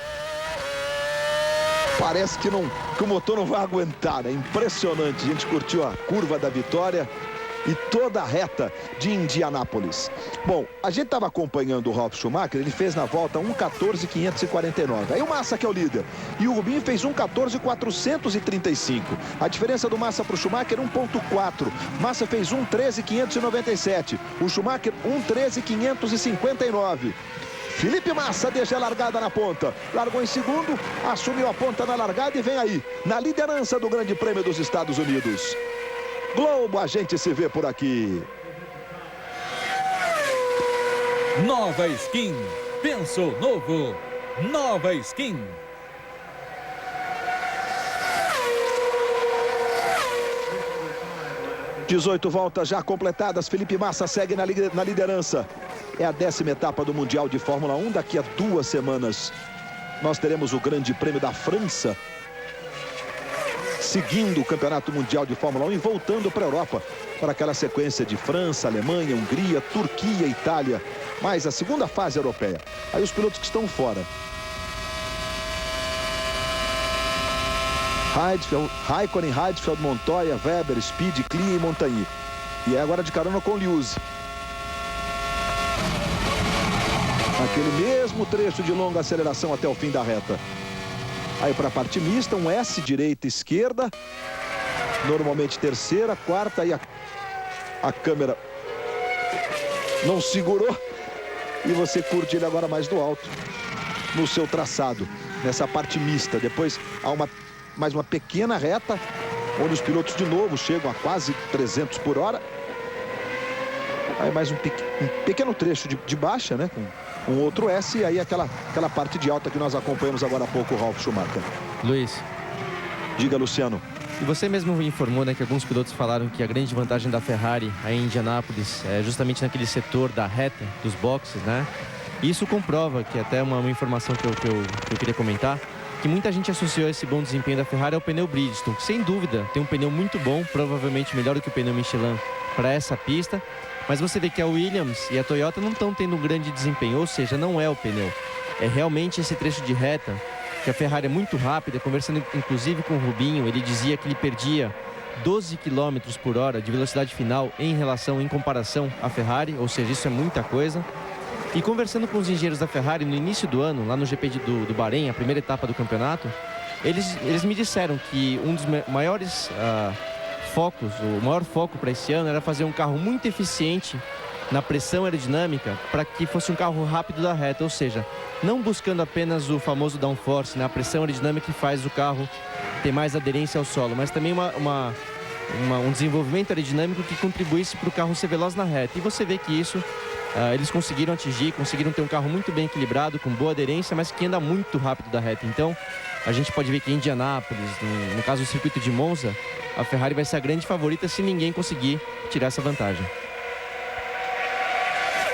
Parece que o motor não vai aguentar, é impressionante. A gente curtiu a curva da vitória e toda a reta de Indianápolis. Bom, a gente estava acompanhando o Ralf Schumacher, ele fez na volta 1:14.549. Aí o Massa, que é o líder, e o Rubinho fez 1:14.435. A diferença do Massa para o Schumacher, 1,4. Massa fez 1:13.597. O Schumacher, 1:13.559. Felipe Massa deixa a largada na ponta. Largou em segundo, assumiu a ponta na largada e vem aí, na liderança do Grande Prêmio dos Estados Unidos. Globo, a gente se vê por aqui. Nova Skin. Pensou novo. Nova Skin. (18 voltas já completadas. Felipe Massa segue na liderança. É a 10ª etapa do Mundial de Fórmula 1. Daqui a 2 semanas nós teremos o Grande Prêmio da França, seguindo o Campeonato Mundial de Fórmula 1 e voltando para a Europa, para aquela sequência de França, Alemanha, Hungria, Turquia, Itália, mais a segunda fase europeia. Aí os pilotos que estão fora: Raikkonen, Heidfeld, Montoya, Weber, Speed, Klim e Montagny. E é agora de carona com Liuzzi. Aquele mesmo trecho de longa aceleração até o fim da reta. Aí para a parte mista, um S, direita e esquerda. Normalmente terceira, quarta, e a câmera não segurou. E você curte ele agora mais do alto, no seu traçado, nessa parte mista. Depois há mais uma pequena reta, onde os pilotos de novo chegam a quase 300 por hora. Aí mais um pequeno trecho de baixa, né? Com um outro S, e aí aquela parte de alta que nós acompanhamos agora há pouco, o Ralf Schumacher. Luiz. Diga, Luciano. E você mesmo informou, né, que alguns pilotos falaram que a grande vantagem da Ferrari aí em Indianápolis é justamente naquele setor da reta, dos boxes, né? E isso comprova, que até uma informação que eu queria comentar, que muita gente associou esse bom desempenho da Ferrari ao pneu Bridgestone, que sem dúvida tem um pneu muito bom, provavelmente melhor do que o pneu Michelin para essa pista. Mas você vê que a Williams e a Toyota não estão tendo um grande desempenho, ou seja, não é o pneu. É realmente esse trecho de reta, que a Ferrari é muito rápida. Conversando inclusive com o Rubinho, ele dizia que ele perdia 12 km por hora de velocidade final em comparação à Ferrari, ou seja, isso é muita coisa. E conversando com os engenheiros da Ferrari no início do ano, lá no GP do Bahrein, a primeira etapa do campeonato, eles me disseram que um dos maiores o maior foco para esse ano era fazer um carro muito eficiente na pressão aerodinâmica, para que fosse um carro rápido da reta, ou seja, não buscando apenas o famoso downforce, né, a pressão aerodinâmica que faz o carro ter mais aderência ao solo, mas também um desenvolvimento aerodinâmico que contribuísse para o carro ser veloz na reta. E você vê que isso eles conseguiram atingir, conseguiram ter um carro muito bem equilibrado, com boa aderência, mas que anda muito rápido da reta. Então a gente pode ver que em Indianápolis, no caso do circuito de Monza, a Ferrari vai ser a grande favorita se ninguém conseguir tirar essa vantagem.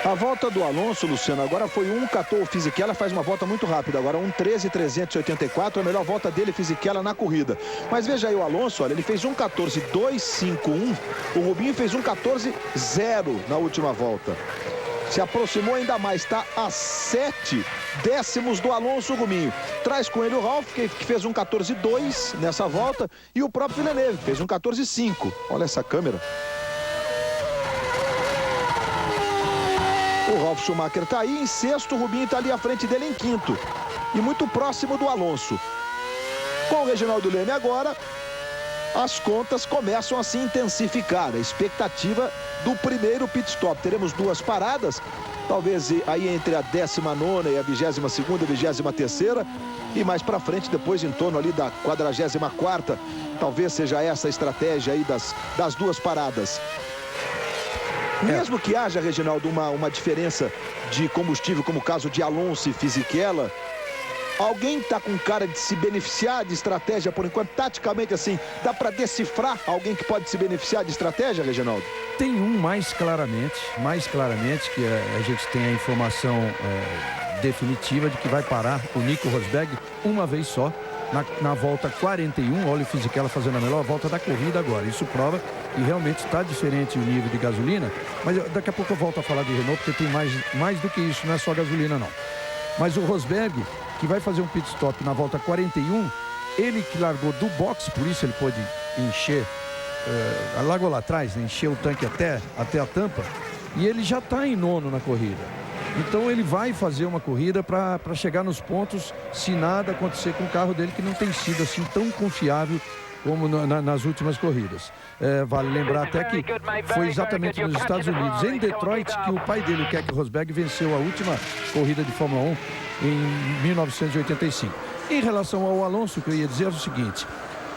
A volta do Alonso, Luciano, agora foi 1,14. O Fisichella faz uma volta muito rápida. Agora 1,13.384, a melhor volta dele, Fisichella, na corrida. Mas veja aí o Alonso, olha, ele fez 1,14.251. O Rubinho fez 1,14.0 na última volta. Se aproximou ainda mais, está a 7 décimos do Alonso. Rubinho traz com ele o Ralf, que fez 1,14.2 nessa volta, e o próprio Villeneuve fez 1,14.5. Olha essa câmera. O Ralf Schumacher está aí em sexto, o Rubinho está ali à frente dele em quinto. E muito próximo do Alonso. Com o Reginaldo Leme agora, as contas começam a se intensificar. A expectativa do primeiro pit stop. Teremos 2 paradas, talvez aí entre a 19ª e a 22ª e 23ª. E mais para frente, depois em torno ali da 44ª. Talvez seja essa a estratégia aí das 2 paradas. Mesmo que haja, Reginaldo, uma diferença de combustível, como o caso de Alonso e Fisichella, alguém está com cara de se beneficiar de estratégia por enquanto? Taticamente, assim, dá para decifrar alguém que pode se beneficiar de estratégia, Reginaldo? Tem um mais claramente, que a gente tem a informação definitiva de que vai parar o Nico Rosberg uma vez só na volta 41, olha o Fisichella fazendo a melhor volta da corrida agora. Isso prova que realmente está diferente o nível de gasolina, mas daqui a pouco eu volto a falar de Renault, porque tem mais do que isso, não é só gasolina não. Mas o Rosberg, que vai fazer um pit stop na volta 41, ele que largou do box, por isso ele pôde encher, largou lá atrás, né, encher o tanque até a tampa, e ele já está em nono na corrida. Então ele vai fazer uma corrida para chegar nos pontos, se nada acontecer com o carro dele, que não tem sido assim tão confiável como nas últimas corridas. Vale lembrar até que foi exatamente nos Estados Unidos, em Detroit, que o pai dele, o Keke Rosberg, venceu a última corrida de Fórmula 1 em 1985. Em relação ao Alonso, o que eu ia dizer é o seguinte,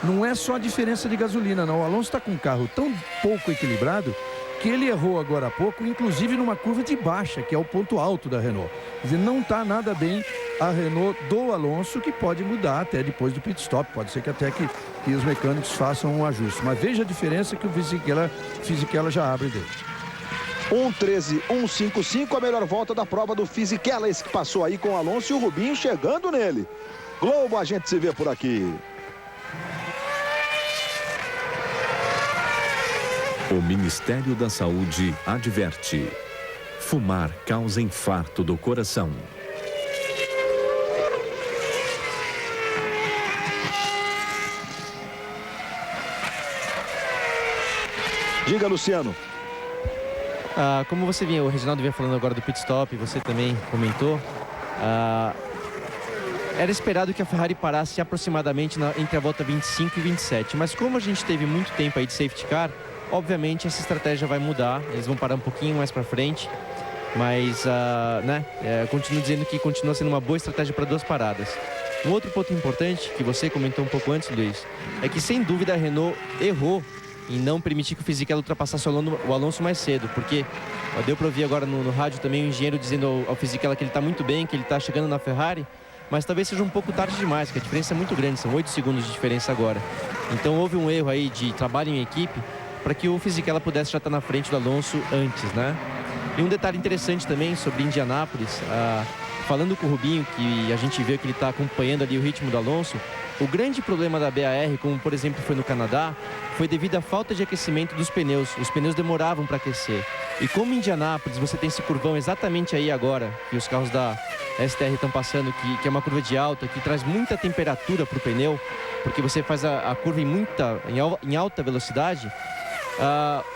não é só a diferença de gasolina, não. O Alonso está com um carro tão pouco equilibrado que ele errou agora há pouco, inclusive numa curva de baixa, que é o ponto alto da Renault. Quer dizer, não está nada bem a Renault do Alonso, que pode mudar até depois do pit stop. Pode ser que até que os mecânicos façam um ajuste. Mas veja a diferença que o Fisichella já abre dele. 1:13.155, a melhor volta da prova do Fisichella, esse que passou aí com o Alonso e o Rubinho chegando nele. Globo, a gente se vê por aqui. O Ministério da Saúde adverte: fumar causa infarto do coração. Diga, Luciano. Como você vinha, o Reginaldo vinha falando agora do pit stop, você também comentou, era esperado que a Ferrari parasse aproximadamente entre a volta 25 e 27, mas como a gente teve muito tempo aí de safety car, obviamente essa estratégia vai mudar, eles vão parar um pouquinho mais para frente, mas continuo dizendo que continua sendo uma boa estratégia para 2 paradas. Um outro ponto importante, que você comentou um pouco antes, Luiz, é que sem dúvida a Renault errou em não permitir que o Fisichella ultrapassasse o Alonso mais cedo, porque deu para ouvir agora no rádio também o engenheiro dizendo ao Fisichella que ele está muito bem, que ele está chegando na Ferrari, mas talvez seja um pouco tarde demais, que a diferença é muito grande, são 8 segundos de diferença agora. Então houve um erro aí de trabalho em equipe para que o Fisichella pudesse já estar na frente do Alonso antes, né? E um detalhe interessante também sobre Indianápolis, falando com o Rubinho, que a gente vê que ele está acompanhando ali o ritmo do Alonso, o grande problema da BAR, como por exemplo foi no Canadá, foi devido à falta de aquecimento dos pneus. Os pneus demoravam para aquecer. E como em Indianápolis você tem esse curvão exatamente aí agora, que os carros da STR estão passando, que é uma curva de alta, que traz muita temperatura para o pneu, porque você faz a curva em alta velocidade,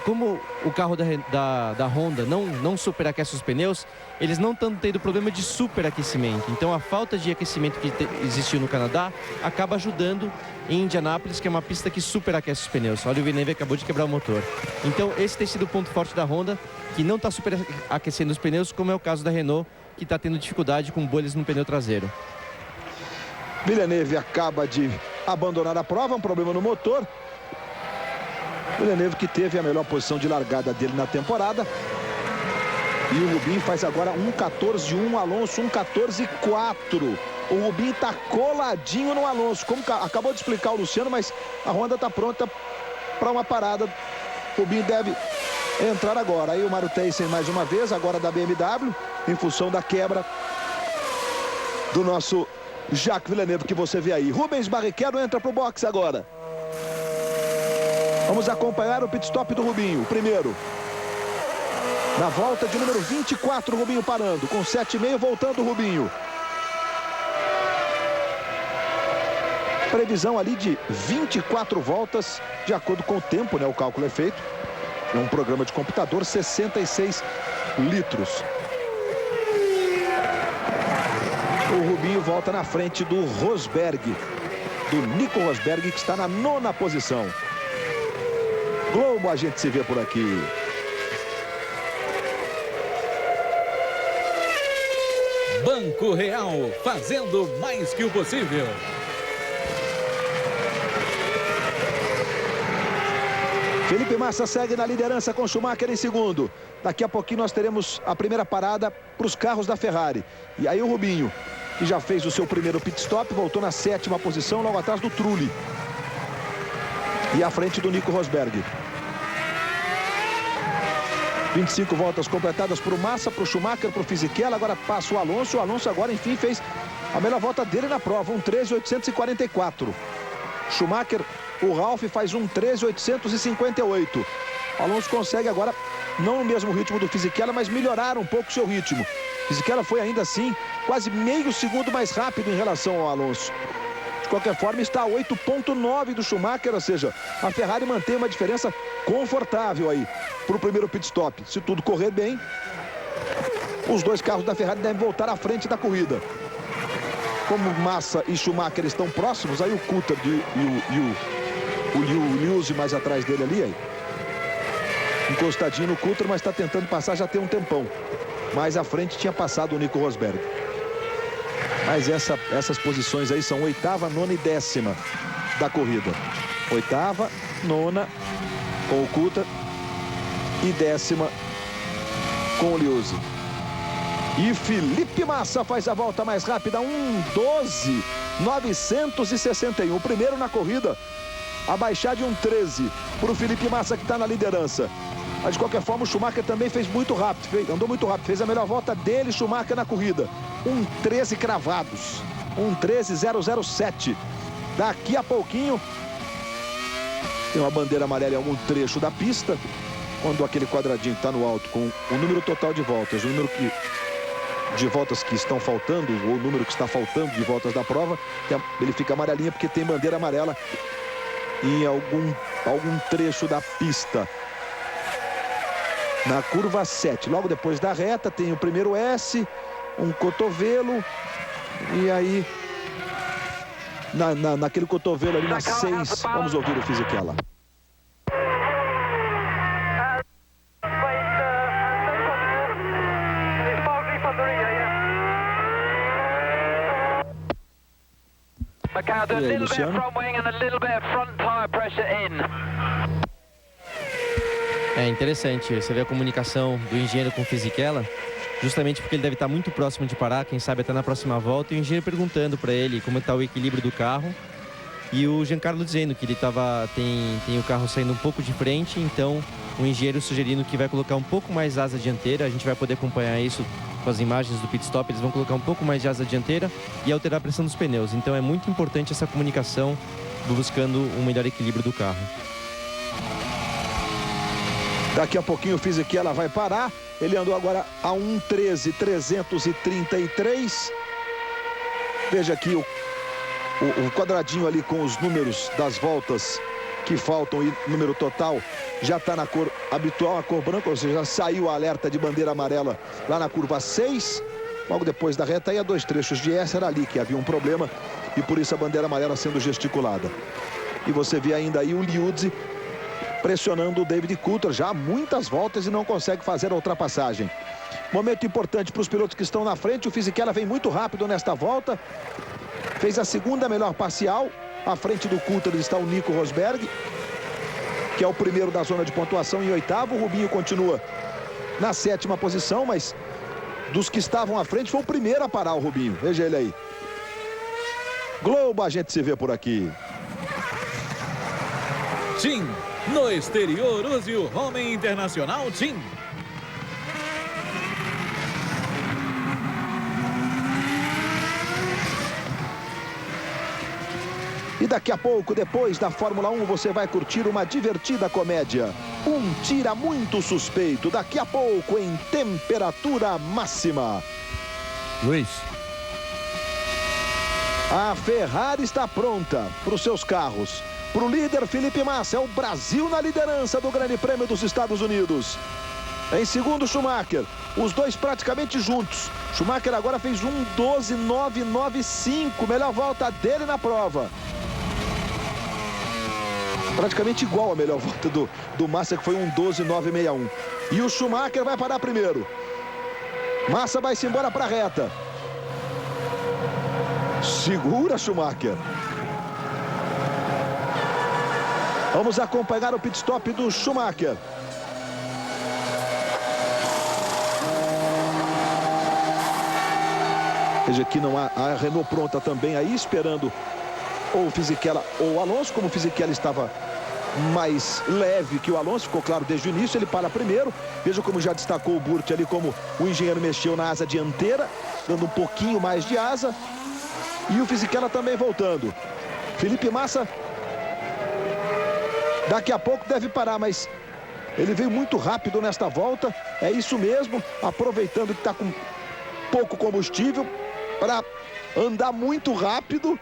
como o carro da Honda não superaquece os pneus, eles não estão tendo problema de superaquecimento. Então a falta de aquecimento que existiu no Canadá acaba ajudando em Indianápolis, que é uma pista que superaquece os pneus. Olha, o Villeneuve acabou de quebrar o motor. Então esse tem sido o ponto forte da Honda, que não está superaquecendo os pneus, como é o caso da Renault, que está tendo dificuldade com bolhas no pneu traseiro. Villeneuve acaba de abandonar a prova, um problema no motor. Villeneuve que teve a melhor posição de largada dele na temporada. E o Rubinho faz agora 1:14.1, Alonso 1:14.4. O Rubinho está coladinho no Alonso, como acabou de explicar o Luciano, mas a Honda está pronta para uma parada. O Rubinho deve entrar agora. Aí o Mario Theissen mais uma vez, agora da BMW, em função da quebra do nosso Jacques Villeneuve que você vê aí. Rubens Barrichello entra para o boxe agora. Vamos acompanhar o pit stop do Rubinho, o primeiro. Na volta de número 24, o Rubinho parando. Com 7,5 voltando o Rubinho. Previsão ali de 24 voltas, de acordo com o tempo, né? O cálculo é feito. É um programa de computador, 66 litros. O Rubinho volta na frente do Rosberg. Do Nico Rosberg, que está na 9ª posição. Globo, a gente se vê por aqui. Banco Real, fazendo mais que o possível. Felipe Massa segue na liderança com Schumacher em segundo. Daqui a pouquinho nós teremos a primeira parada para os carros da Ferrari. E aí o Rubinho, que já fez o seu primeiro pit stop, voltou na 7ª posição, logo atrás do Trulli. E à frente do Nico Rosberg. 25 voltas completadas para o Massa, para o Schumacher, para o Fisichella. Agora passa o Alonso. O Alonso agora, enfim, fez A melhor volta dele na prova, 1:13.844. Schumacher, o Ralf faz 1:13.858. O Alonso consegue agora, não no mesmo ritmo do Fisichella, mas melhorar um pouco o seu ritmo. Fisichella foi ainda assim quase meio segundo mais rápido em relação ao Alonso. De qualquer forma, está a 8,9 do Schumacher, ou seja, a Ferrari mantém uma diferença confortável aí para o primeiro pit stop. Se tudo correr bem, os dois carros da Ferrari devem voltar à frente da corrida. Como Massa e Schumacher estão próximos, aí o Coulthard e o Liuzzi mais atrás dele ali, aí. Encostadinho no Coulthard, mas está tentando passar já tem um tempão. Mais à frente tinha passado o Nico Rosberg. Mas essas posições aí são 8ª, 9ª e 10ª da corrida. 8ª, 9ª com o Coulthard e 10ª com o Liuzzi. E Felipe Massa faz a volta mais rápida, 1:12.961. O primeiro na corrida a baixar de 1:13 para o Felipe Massa, que está na liderança. Mas de qualquer forma o Schumacher também fez muito rápido, andou muito rápido, fez a melhor volta dele, Schumacher, na corrida. 1:13 cravados, 1:13.007. Daqui a pouquinho tem uma bandeira amarela em algum trecho da pista, quando aquele quadradinho está no alto com o número total de voltas, o número de voltas que estão faltando, ou o número que está faltando de voltas da prova, ele fica amarelinho porque tem bandeira amarela em algum trecho da pista. Na curva 7, logo depois da reta, tem o primeiro S, um cotovelo, e aí naquele cotovelo ali na 6, vamos ouvir o Fisichella. Okay, I'll do a E aí, little bit of Luciano? front wing and a little bit of front tire pressure in. É interessante, você vê a comunicação do engenheiro com o Fisichella, justamente porque ele deve estar muito próximo de parar, quem sabe até na próxima volta, e o engenheiro perguntando para ele como está o equilíbrio do carro, e o Giancarlo dizendo que ele tem o carro saindo um pouco de frente, então o engenheiro sugerindo que vai colocar um pouco mais asa dianteira. A gente vai poder acompanhar isso com as imagens do pit stop, eles vão colocar um pouco mais de asa dianteira e alterar a pressão dos pneus, então é muito importante essa comunicação buscando um melhor equilíbrio do carro. Daqui a pouquinho o Fisichella vai parar. Ele andou agora a 1:13.333. Veja aqui o quadradinho ali com os números das voltas que faltam e número total já está na cor habitual, a cor branca, ou seja, já saiu o alerta de bandeira amarela lá na curva 6. Logo depois da reta, aí a 2 trechos de S, era ali que havia um problema e por isso a bandeira amarela sendo gesticulada. E você vê ainda aí o Liuzzi pressionando o David Coulthard já há muitas voltas e não consegue fazer a ultrapassagem. Momento importante para os pilotos que estão na frente. O Fisichella vem muito rápido nesta volta. Fez a segunda melhor parcial. À frente do Coulthard está o Nico Rosberg, que é o primeiro da zona de pontuação, em 8º. O Rubinho continua na 7ª posição, mas dos que estavam à frente foi o primeiro a parar, o Rubinho. Veja ele aí. Globo, a gente se vê por aqui. TIM. No exterior, use o Home Internacional TIM. E daqui a pouco, depois da Fórmula 1, você vai curtir uma divertida comédia. Um tira muito suspeito. Daqui a pouco, em temperatura máxima. Luiz. A Ferrari está pronta para os seus carros. Para o líder Felipe Massa, é o Brasil na liderança do Grande Prêmio dos Estados Unidos. Em segundo, Schumacher. Os dois praticamente juntos. Schumacher agora fez 1:12.995. Melhor volta dele na prova. Praticamente igual a melhor volta do Massa, que foi 1:12.961. E o Schumacher vai parar primeiro. Massa vai-se embora para a reta. Segura, Schumacher. Vamos acompanhar o pit stop do Schumacher. Veja que não há a Renault pronta também aí, esperando ou o Fisichella ou o Alonso. Como o Fisichella estava mais leve que o Alonso, ficou claro desde o início, ele para primeiro. Veja como já destacou o Burt ali, como o engenheiro mexeu na asa dianteira, dando um pouquinho mais de asa. e o Fisichella também voltando. Felipe Massa daqui a pouco deve parar, mas ele veio muito rápido nesta volta. É isso mesmo, aproveitando que está com pouco combustível para andar muito rápido.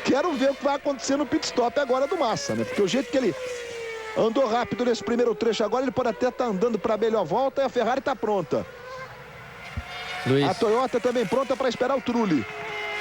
Quero ver o que vai acontecer no pit stop agora do Massa, né? Porque o jeito que ele andou rápido nesse primeiro trecho agora, ele pode até estar andando para a melhor volta e a Ferrari está pronta. Luiz. A Toyota também pronta para esperar o Trulli.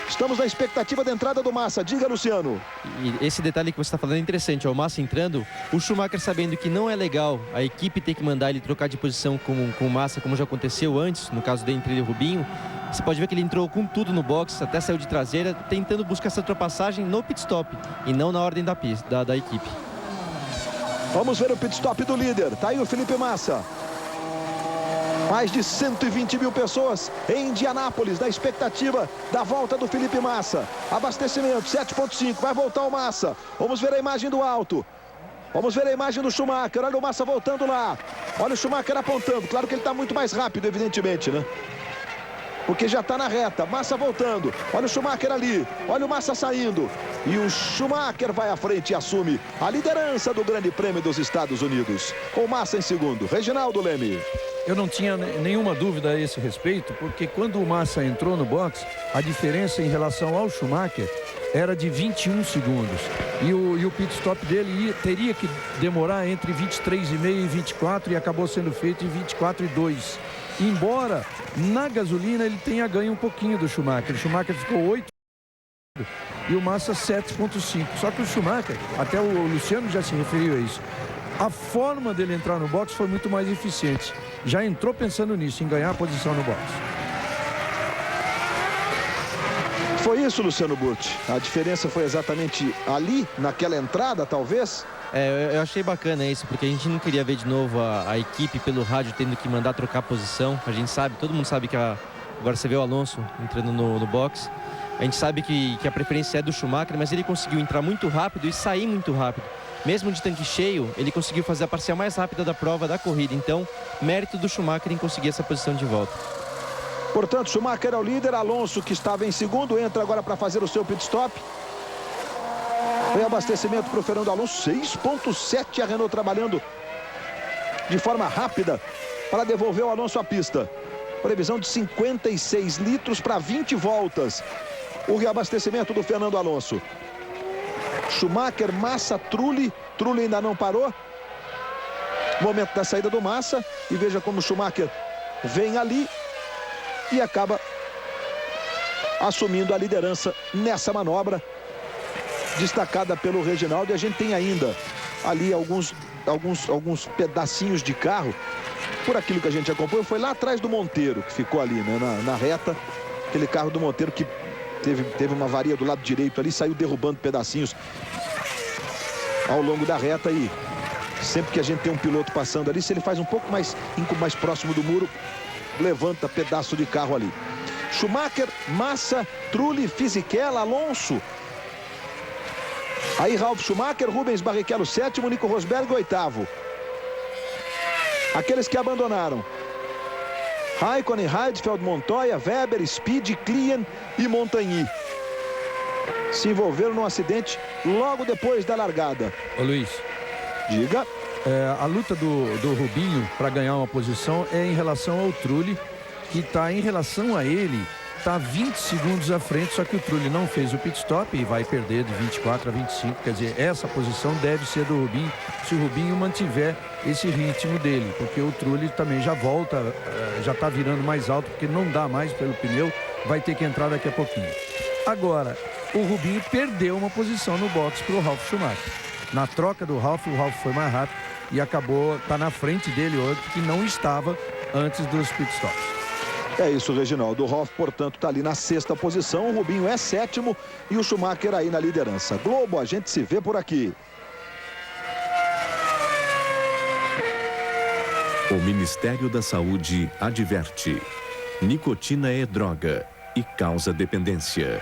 Estamos na expectativa da entrada do Massa. Diga, Luciano. E esse detalhe que você está falando é interessante. Ó, o Massa entrando, o Schumacher sabendo que não é legal a equipe ter que mandar ele trocar de posição com o Massa, como já aconteceu antes, no caso da entre ele e o Rubinho. Você pode ver que ele entrou com tudo no box, até saiu de traseira, tentando buscar essa ultrapassagem no pit stop e não na ordem da pista, da equipe. Vamos ver o pit stop do líder. Tá aí o Felipe Massa. Mais de 120 mil pessoas em Indianápolis, na expectativa da volta do Felipe Massa. Abastecimento, 7.5, vai voltar o Massa. Vamos ver a imagem do alto. Vamos ver a imagem do Schumacher. Olha o Massa voltando lá. Olha o Schumacher apontando. Claro que ele está muito mais rápido, evidentemente, né? Porque já está na reta. Massa voltando. Olha o Schumacher ali. Olha o Massa saindo. E o Schumacher vai à frente e assume a liderança do Grande Prêmio dos Estados Unidos. Com Massa em segundo. Reginaldo Leme. Eu não tinha nenhuma dúvida a esse respeito, porque quando o Massa entrou no box, a diferença em relação ao Schumacher era de 21 segundos. E o pit stop dele teria que demorar entre 23,5 e 24 e acabou sendo feito em 24,2. Embora na gasolina ele tenha ganho um pouquinho do Schumacher. O Schumacher ficou 8 e o Massa 7,5. Só que o Schumacher, até o Luciano já se referiu a isso, a forma dele entrar no box foi muito mais eficiente. Já entrou pensando nisso, em ganhar a posição no box. Foi isso, Luciano Burti. A diferença foi exatamente ali, naquela entrada, talvez? Eu achei bacana isso, porque a gente não queria ver de novo a equipe pelo rádio tendo que mandar trocar a posição. A gente sabe, todo mundo sabe que agora você vê o Alonso entrando no box. A gente sabe que a preferência é do Schumacher, mas ele conseguiu entrar muito rápido e sair muito rápido. Mesmo de tanque cheio, ele conseguiu fazer a parcial mais rápida da prova da corrida. Então, mérito do Schumacher em conseguir essa posição de volta. Portanto, Schumacher é o líder. Alonso, que estava em segundo, entra agora para fazer o seu pit stop. Foi abastecimento para o Fernando Alonso. 6.7, a Renault trabalhando de forma rápida para devolver o Alonso à pista. Previsão de 56 litros para 20 voltas. O reabastecimento do Fernando Alonso. Schumacher, Massa, Trulli. Trulli ainda não parou. Momento da saída do Massa. E veja como o Schumacher vem ali e acaba assumindo a liderança nessa manobra, destacada pelo Reginaldo. E a gente tem ainda ali alguns pedacinhos de carro. Por aquilo que a gente acompanhou, foi lá atrás do Monteiro, que ficou ali, né, na reta. Aquele carro do Monteiro que teve uma avaria do lado direito ali, saiu derrubando pedacinhos ao longo da reta. E sempre que a gente tem um piloto passando ali, se ele faz um pouco mais próximo do muro, levanta pedaço de carro ali. Schumacher, Massa, Trulli, Fisichella, Alonso. Aí Ralf Schumacher, Rubens Barrichello, sétimo, Nico Rosberg, oitavo. Aqueles que abandonaram: Raikkonen, Heidfeld, Montoya, Weber, Speed, Klien e Montagny. Se envolveram num acidente logo depois da largada. Ô Luiz, diga. A luta do Rubinho para ganhar uma posição é em relação ao Trulli, que está em relação a ele, está 20 segundos à frente, só que o Trulli não fez o pit stop e vai perder de 24 a 25. Quer dizer, essa posição deve ser do Rubinho, se o Rubinho mantiver esse ritmo dele, porque o Trulli também já volta, já está virando mais alto, porque não dá mais pelo pneu, vai ter que entrar daqui a pouquinho. Agora, o Rubinho perdeu uma posição no box para o Ralf Schumacher. Na troca do Ralf, o Ralf foi mais rápido e acabou, está na frente dele hoje, que não estava antes dos pitstops. É isso, Reginaldo. O Ralf, portanto, está ali na sexta posição. O Rubinho é sétimo e o Schumacher aí na liderança. Globo, a gente se vê por aqui. O Ministério da Saúde adverte: nicotina é droga e causa dependência.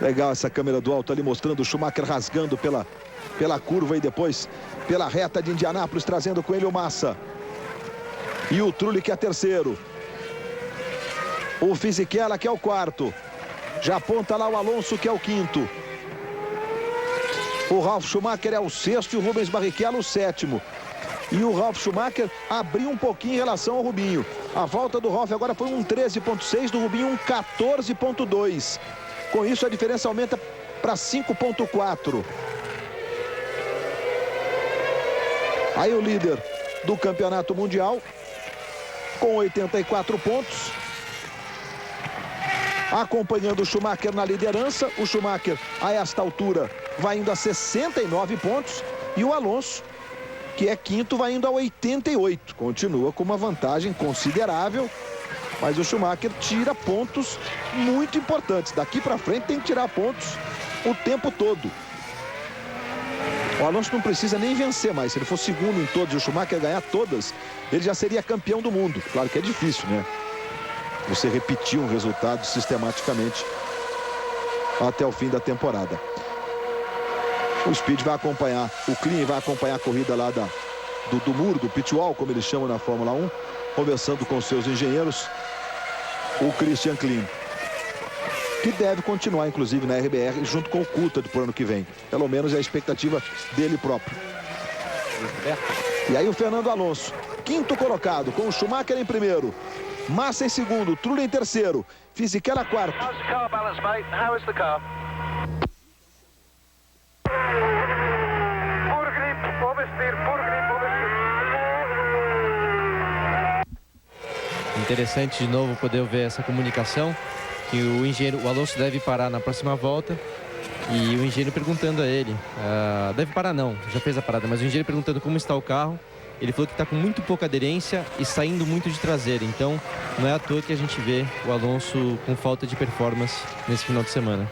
Legal essa câmera do alto ali mostrando o Schumacher rasgando pela curva e depois pela reta de Indianápolis, trazendo com ele o Massa. E o Trulli, que é terceiro. O Fisichella, que é o quarto. Já aponta lá o Alonso, que é o quinto. O Ralf Schumacher é o sexto e o Rubens Barrichello o sétimo. E o Ralf Schumacher abriu um pouquinho em relação ao Rubinho. A volta do Ralf agora foi um 13.6, do Rubinho um 14.2. Com isso a diferença aumenta para 5.4. Aí o líder do campeonato mundial com 84 pontos. Acompanhando o Schumacher na liderança. O Schumacher, a esta altura, vai indo a 69 pontos. E o Alonso, que é quinto, vai indo a 88. Continua com uma vantagem considerável. Mas o Schumacher tira pontos muito importantes. Daqui para frente tem que tirar pontos o tempo todo. O Alonso não precisa nem vencer mais. Se ele for segundo em todas e o Schumacher ganhar todas, ele já seria campeão do mundo. Claro que é difícil, né? Você repetir um resultado sistematicamente até o fim da temporada. O Speed vai acompanhar, o Klein vai acompanhar a corrida lá do muro, do pit wall, como eles chamam na Fórmula 1, conversando com seus engenheiros, o Christian Klein, que deve continuar, inclusive, na RBR, junto com o Coulthard para o ano que vem. Pelo menos é a expectativa dele próprio. E aí o Fernando Alonso, quinto colocado, com o Schumacher em primeiro, Massa em segundo, Trulli em terceiro, Fisichella quarto. How's the car balance, mate? How is the car? Interessante de novo poder ver essa comunicação, que o Alonso deve parar na próxima volta e o engenheiro perguntando a ele, deve parar não, já fez a parada, mas o engenheiro perguntando como está o carro. Ele falou que está com muito pouca aderência e saindo muito de traseira, então não é à toa que a gente vê o Alonso com falta de performance nesse final de semana.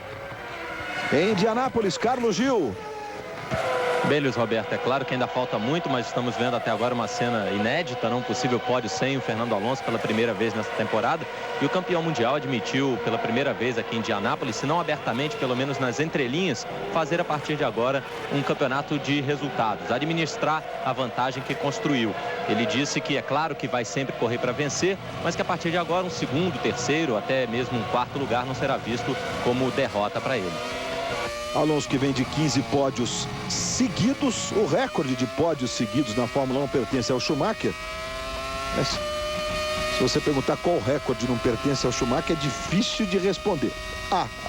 Em Indianápolis, Carlos Gil. Bem, Luiz Roberto, é claro que ainda falta muito, mas estamos vendo até agora uma cena inédita, não possível pódio sem o Fernando Alonso pela primeira vez nessa temporada. E o campeão mundial admitiu pela primeira vez aqui em Indianápolis, se não abertamente, pelo menos nas entrelinhas, fazer a partir de agora um campeonato de resultados, administrar a vantagem que construiu. Ele disse que é claro que vai sempre correr para vencer, mas que a partir de agora um segundo, terceiro, até mesmo um quarto lugar não será visto como derrota para ele. Alonso, que vem de 15 pódios seguidos. O recorde de pódios seguidos na Fórmula 1 pertence ao Schumacher. Mas, se você perguntar qual recorde não pertence ao Schumacher, é difícil de responder.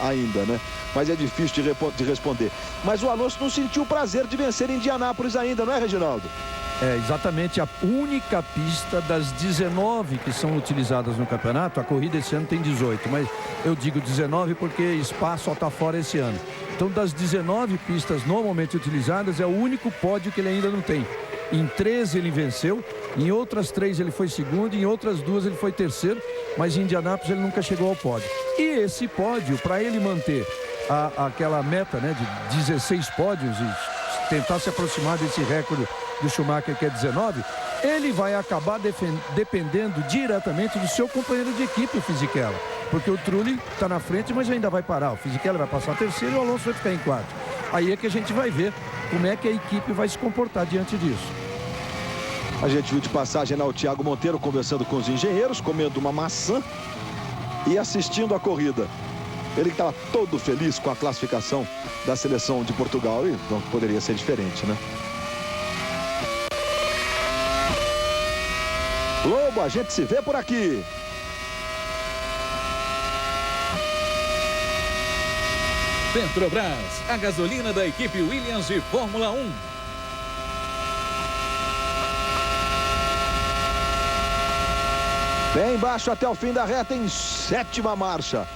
Ainda, né? Mas é difícil de responder. Mas o Alonso não sentiu o prazer de vencer em Indianápolis ainda, não é, Reginaldo? É exatamente a única pista das 19 que são utilizadas no campeonato. A corrida esse ano tem 18, mas eu digo 19 porque Spa só está fora esse ano. Então, das 19 pistas normalmente utilizadas, é o único pódio que ele ainda não tem. Em 13 ele venceu, em outras 3 ele foi segundo, em outras 2 ele foi terceiro, mas em Indianápolis ele nunca chegou ao pódio. E esse pódio, para ele manter aquela meta, né, de 16 pódios e tentar se aproximar desse recorde do Schumacher, que é 19, ele vai acabar dependendo diretamente do seu companheiro de equipe, o Fisichella. Porque o Trulli está na frente, mas ainda vai parar. O Fisichella vai passar terceiro e o Alonso vai ficar em quarto. Aí é que a gente vai ver como é que a equipe vai se comportar diante disso. A gente viu de passagem lá o Thiago Monteiro conversando com os engenheiros, comendo uma maçã e assistindo a corrida. Ele estava todo feliz com a classificação da seleção de Portugal e não poderia ser diferente, né? Globo, a gente se vê por aqui. Petrobras, a gasolina da equipe Williams de Fórmula 1. Bem embaixo até o fim da reta em 7ª marcha.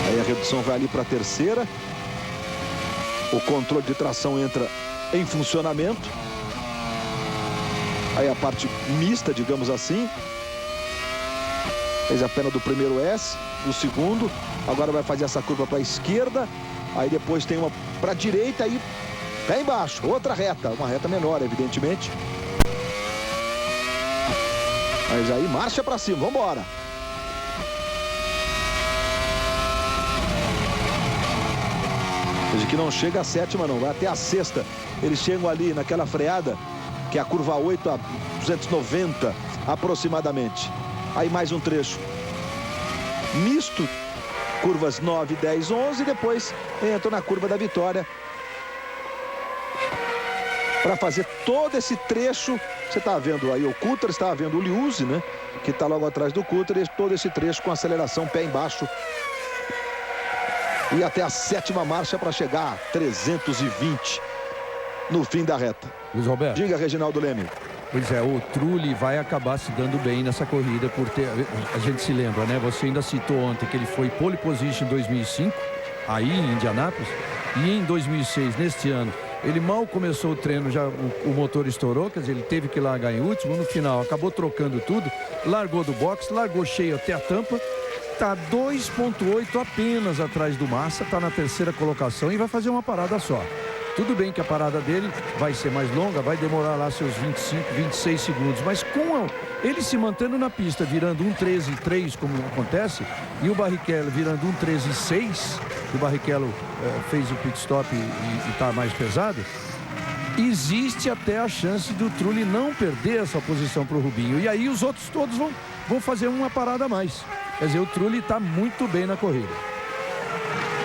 Aí a redução vai ali para a terceira. O controle de tração entra em funcionamento. Aí a parte mista, digamos assim. Fez a pena do primeiro S, do segundo. Agora vai fazer essa curva para a esquerda. Aí depois tem uma para a direita e pé embaixo. Outra reta, uma reta menor, evidentemente. Mas aí marcha para cima, vamos embora. Veja que não chega a 7ª não, vai até a 6ª. Eles chegam ali naquela freada que é a curva 8 a 290 aproximadamente. Aí mais um trecho misto, curvas 9, 10, 11, e depois entra na curva da vitória para fazer todo esse trecho. Você está vendo aí o Coulthard, está vendo o Liuzzi, né, que está logo atrás do Coulthard, e todo esse trecho com aceleração pé embaixo e até a 7ª marcha para chegar a 320 no fim da reta. Luiz Roberto. Diga, Reginaldo Leme. Pois é, o Trulli vai acabar se dando bem nessa corrida por ter... A gente se lembra, né? Você ainda citou ontem que ele foi pole position em 2005, aí em Indianápolis, e em 2006, neste ano, ele mal começou o treino, já o motor estourou, quer dizer, ele teve que largar em último, no final acabou trocando tudo, largou do box, largou cheio até a tampa, tá 2,8 apenas atrás do Massa, tá na 3ª colocação e vai fazer uma parada só. Tudo bem que a parada dele vai ser mais longa, vai demorar lá seus 25, 26 segundos, mas com ele se mantendo na pista, virando 1,13,3, como acontece, e o Barrichello virando 1,13,6, o Barrichello fez o pit stop e está mais pesado, existe até a chance do Trulli não perder essa posição para o Rubinho. E aí os outros todos vão fazer uma parada a mais. Quer dizer, o Trulli está muito bem na corrida.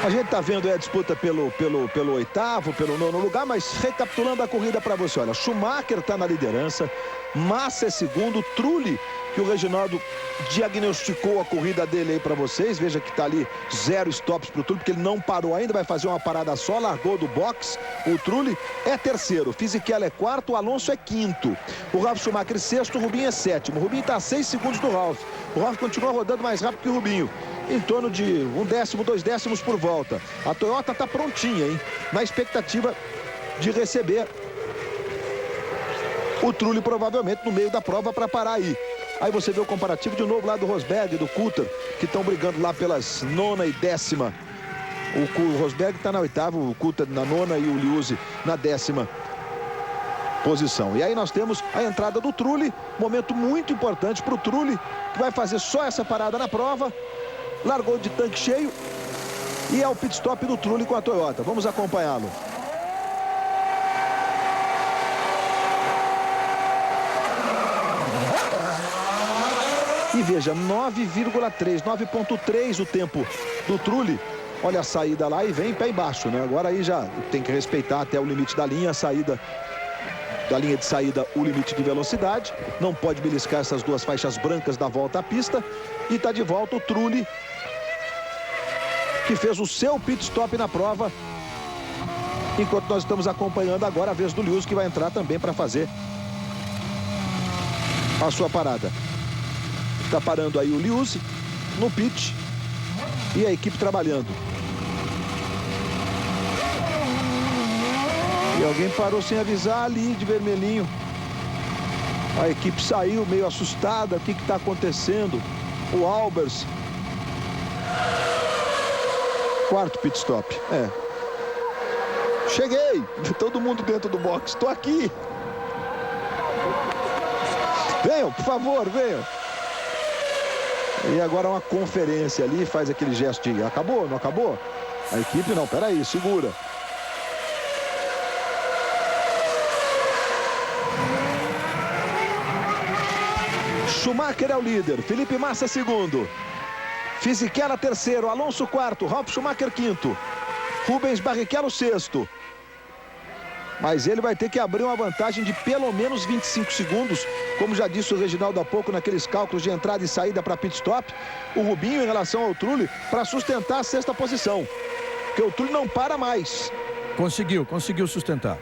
A gente está vendo a disputa pelo 8º, pelo 9º lugar, mas recapitulando a corrida para você, olha, Schumacher está na liderança, Massa é segundo, Trulli, que o Reginaldo diagnosticou a corrida dele aí para vocês, veja que está ali 0 stops para o Trulli, porque ele não parou ainda, vai fazer uma parada só, largou do box, o Trulli é 3º, Fisichella é 4º, Alonso é 5º, o Ralf Schumacher 6º, o Rubinho é 7º, o Rubinho está a 6 segundos do Ralf, o Ralf continua rodando mais rápido que o Rubinho, em torno de 1 décimo, 2 décimos por volta. A Toyota está prontinha, hein? Na expectativa de receber o Trulli provavelmente no meio da prova para parar aí. Aí você vê o comparativo de novo lá do Rosberg e do Coulthard, que estão brigando lá pelas 9ª e 10ª. O Rosberg está na 8ª, o Coulthard na 9ª e o Liuzzi na 10ª posição. E aí nós temos a entrada do Trulli, momento muito importante para o Trulli, que vai fazer só essa parada na prova. Largou de tanque cheio e é o pit stop do Trulli com a Toyota. Vamos acompanhá-lo. E veja, 9,3, 9,3 o tempo do Trulli. Olha a saída lá e vem pé embaixo, né? Agora aí já tem que respeitar até o limite da linha, a saída da linha de saída, o limite de velocidade. Não pode beliscar essas duas faixas brancas da volta à pista. E está de volta o Trulli, que fez o seu pit stop na prova. Enquanto nós estamos acompanhando agora a vez do Liuzzi, que vai entrar também para fazer a sua parada. Está parando aí o Liuzzi no pit e a equipe trabalhando. E alguém parou sem avisar ali de vermelhinho. A equipe saiu meio assustada. O que está acontecendo? O Albers. 4º pit stop. Cheguei. Todo mundo dentro do box. Estou aqui. Venham, por favor, venham. E agora uma conferência ali. Faz aquele gesto de acabou, não acabou? A equipe não, peraí, segura. Schumacher é o líder, Felipe Massa segundo, Fisichella terceiro, Alonso quarto, Ralf Schumacher quinto, Rubens Barrichello sexto. Mas ele vai ter que abrir uma vantagem de pelo menos 25 segundos, como já disse o Reginaldo há pouco naqueles cálculos de entrada e saída para pit stop, o Rubinho em relação ao Trulli, para sustentar a 6ª posição, porque o Trulli não para mais. Conseguiu sustentar.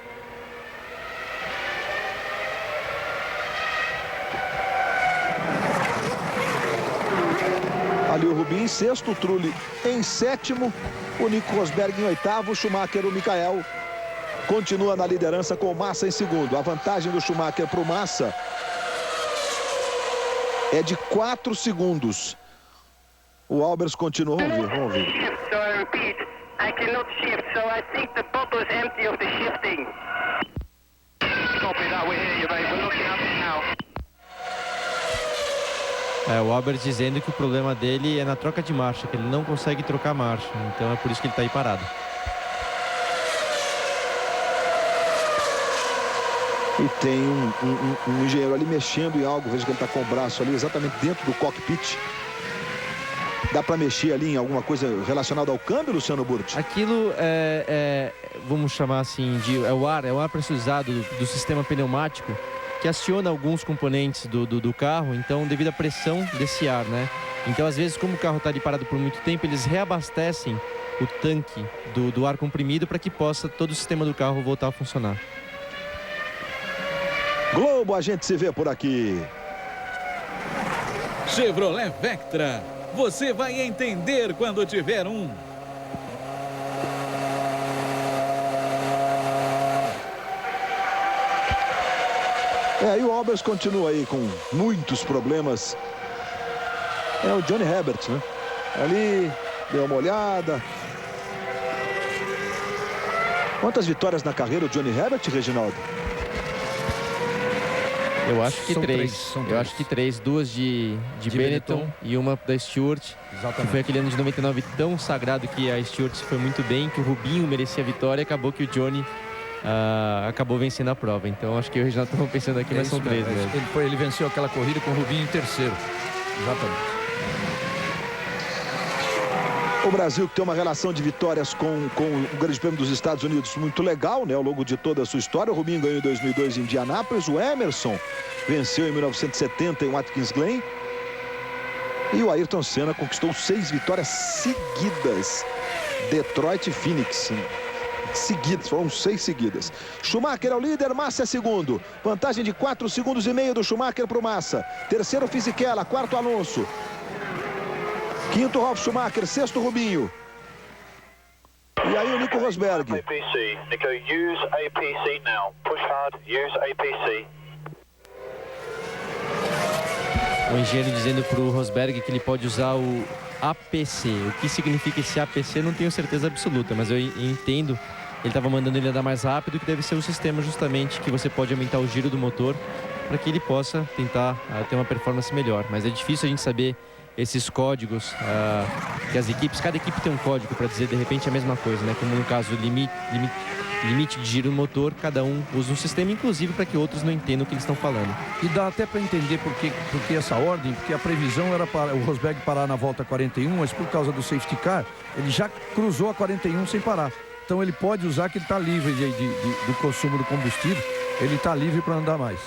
Ali o Rubinho em sexto, o Trulli em sétimo, o Nico Rosberg em oitavo, o Schumacher, o Michael, continua na liderança com o Massa em segundo. A vantagem do Schumacher para o Massa é de 4 segundos. O Albers continua, vamos ver. So I repeat, I cannot shift, so I think the bottle is empty of the shifting. Copy that, we hear you, mate. We're looking at it now. O Albers dizendo que o problema dele é na troca de marcha, que ele não consegue trocar marcha. Então é por isso que ele está aí parado. E tem um engenheiro ali mexendo em algo. Veja que ele está com o braço ali exatamente dentro do cockpit. Dá para mexer ali em alguma coisa relacionada ao câmbio, Luciano Burti? Aquilo vamos chamar assim, é o ar pressurizado do sistema pneumático que aciona alguns componentes do carro, então devido à pressão desse ar, né? Então às vezes, como o carro está ali parado por muito tempo, eles reabastecem o tanque do ar comprimido para que possa todo o sistema do carro voltar a funcionar. Globo, a gente se vê por aqui. Chevrolet Vectra. Você vai entender quando tiver um. E o Albers continua aí com muitos problemas. É o Johnny Herbert, né? Ali, deu uma olhada. Quantas vitórias na carreira o Johnny Herbert, Reginaldo? Eu acho que São três. são Eu acho que três. Duas de Benetton e uma da Stewart. Exatamente. Que foi aquele ano de 99 tão sagrado que a Stewart foi muito bem, que o Rubinho merecia a vitória. Acabou que o Johnny acabou vencendo a prova. Então acho que o Reginaldo estava pensando aqui, mas são três mesmo. Ele venceu aquela corrida com o Rubinho em terceiro. Exatamente. O Brasil, que tem uma relação de vitórias com o Grande Prêmio dos Estados Unidos muito legal, né? Ao longo de toda a sua história. O Rubinho ganhou em 2002 em Indianápolis. O Emerson venceu em 1970 em Watkins Glen. E o Ayrton Senna conquistou 6 vitórias seguidas. Detroit e Phoenix. Seguidas, foram 6 seguidas. Schumacher é o líder, Massa é segundo. Vantagem de 4,5 segundos do Schumacher para o Massa. Terceiro, Fisichella. Quarto, Alonso. Quinto, Ralf Schumacher. Sexto, Rubinho. E aí o Nico Rosberg. APC. Nico, use APC now. Push hard, use APC. O engenheiro dizendo para o Rosberg que ele pode usar o APC. O que significa esse APC, não tenho certeza absoluta, mas eu entendo. Ele estava mandando ele andar mais rápido, que deve ser o sistema justamente que você pode aumentar o giro do motor para que ele possa tentar ter uma performance melhor. Mas é difícil a gente saber esses códigos que as equipes, cada equipe tem um código para dizer de repente a mesma coisa, né? Como no caso limite de giro do motor, cada um usa um sistema, inclusive para que outros não entendam o que eles estão falando. E dá até para entender por que essa ordem, porque a previsão era para o Rosberg parar na volta 41, mas por causa do safety car, ele já cruzou a 41 sem parar. Então ele pode usar que ele está livre do consumo do combustível, ele está livre para andar mais.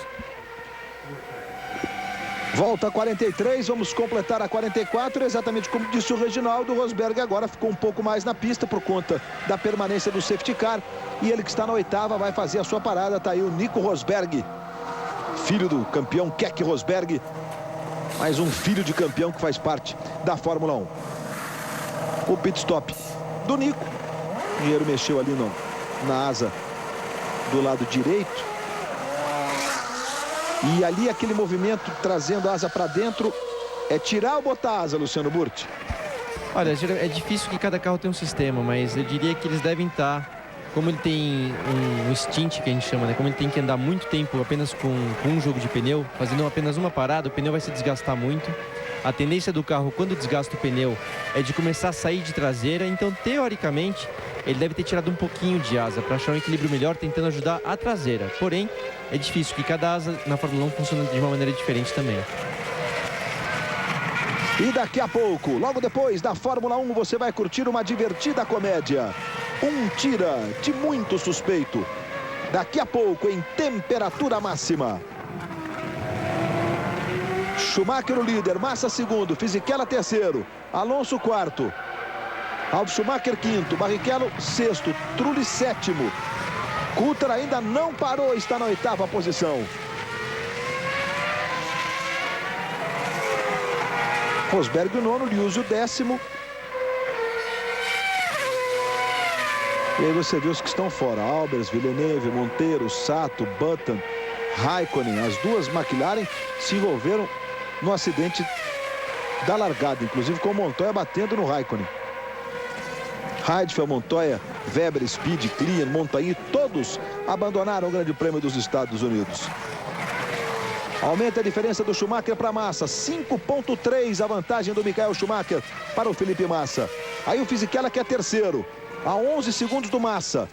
Volta a 43, vamos completar a 44, exatamente como disse o Reginaldo. O Rosberg agora ficou um pouco mais na pista por conta da permanência do safety car. E ele que está na oitava vai fazer a sua parada. Está aí o Nico Rosberg, filho do campeão Keke Rosberg. Mais um filho de campeão que faz parte da Fórmula 1. O pit stop do Nico. O engenheiro mexeu ali na asa do lado direito. E ali aquele movimento trazendo a asa para dentro é tirar ou botar a asa, Luciano Burti? Olha, é difícil que cada carro tenha um sistema, mas eu diria que eles devem estar, como ele tem um stint que a gente chama, né? Como ele tem que andar muito tempo apenas com um jogo de pneu, fazendo apenas uma parada, o pneu vai se desgastar muito. A tendência do carro, quando desgasta o pneu, é de começar a sair de traseira. Então, teoricamente, ele deve ter tirado um pouquinho de asa para achar um equilíbrio melhor, tentando ajudar a traseira. Porém, é difícil, que cada asa na Fórmula 1 funciona de uma maneira diferente também. E daqui a pouco, logo depois da Fórmula 1, você vai curtir uma divertida comédia. Um tira de muito suspeito. Daqui a pouco, em temperatura máxima. Schumacher o líder, Massa segundo, Fisichella terceiro, Alonso quarto, Ralf Schumacher quinto, Barrichello sexto, Trulli sétimo. Coulthard ainda não parou, está na oitava posição. Rosberg o nono, Liuzzi o décimo. E aí você vê os que estão fora: Albers, Villeneuve, Monteiro, Sato, Button, Raikkonen. As duas McLaren se envolveram no acidente da largada, inclusive com o Montoya batendo no Raikkonen. Heidfeld, Montoya, Weber, Speed, Klien, Montagny, todos abandonaram o Grande Prêmio dos Estados Unidos. Aumenta a diferença do Schumacher para Massa, 5,3 a vantagem do Michael Schumacher para o Felipe Massa. Aí o Fisichella, que é terceiro, a 11 segundos do Massa.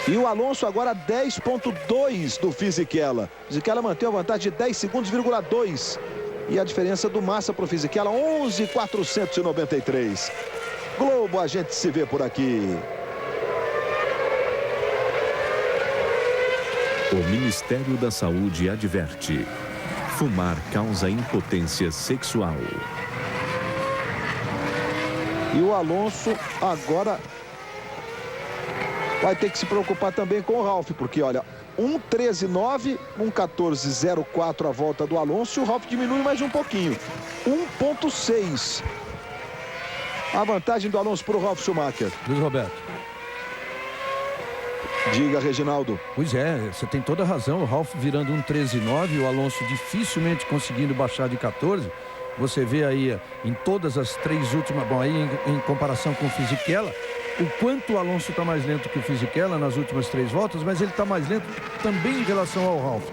E o Alonso agora 10,2 do Fisichella. Fisichella mantém a vantagem de 10 segundos,2. E a diferença do Massa para o Fisichella, 11,493. Globo, a gente se vê por aqui. O Ministério da Saúde adverte: fumar causa impotência sexual. E o Alonso agora vai ter que se preocupar também com o Ralf, porque olha, 1,13,9, 1,14,04 a volta do Alonso, e o Ralf diminui mais um pouquinho, 1,6. A vantagem do Alonso para o Ralf Schumacher. Luiz Roberto. Diga, Reginaldo. Pois é, você tem toda a razão. O Ralf virando 1,13,9, o Alonso dificilmente conseguindo baixar de 14. Você vê aí em todas as três últimas, bom, aí em comparação com o Fisichella, o quanto o Alonso está mais lento que o Fisichella nas últimas 3 voltas, mas ele está mais lento também em relação ao Ralf.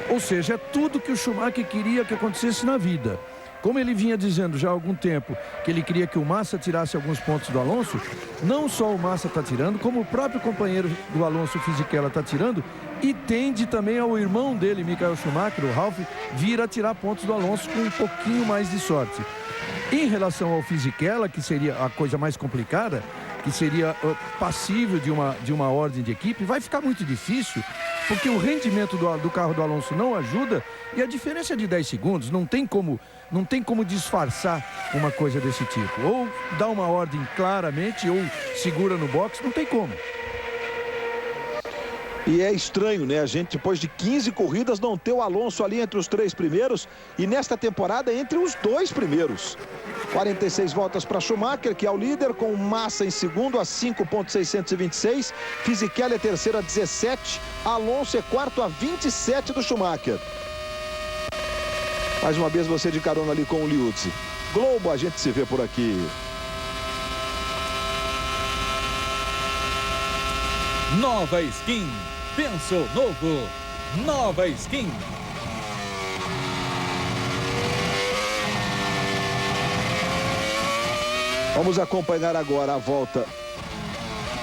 Ou seja, é tudo que o Schumacher queria que acontecesse na vida. Como ele vinha dizendo já há algum tempo que ele queria que o Massa tirasse alguns pontos do Alonso, não só o Massa está tirando, como o próprio companheiro do Alonso, o Fisichella, está tirando, e tende também ao irmão dele, Michael Schumacher, o Ralf, vir a tirar pontos do Alonso com um pouquinho mais de sorte. Em relação ao Fisichella, que seria a coisa mais complicada, que seria passível de uma ordem de equipe, vai ficar muito difícil, porque o rendimento do carro do Alonso não ajuda, e a diferença é de 10 segundos, não tem como disfarçar uma coisa desse tipo. Ou dá uma ordem claramente, ou segura no box, não tem como. E é estranho, né? A gente, depois de 15 corridas, não ter o Alonso ali entre os 3 primeiros e nesta temporada entre os 2 primeiros. 46 voltas para Schumacher, que é o líder, com Massa em segundo a 5,626. Fisichella é terceiro a 17. Alonso é quarto a 27 do Schumacher. Mais uma vez você de carona ali com o Liuzzi. Globo, a gente se vê por aqui. Nova Skin. Pensou novo. Nova Skin. Vamos acompanhar agora a volta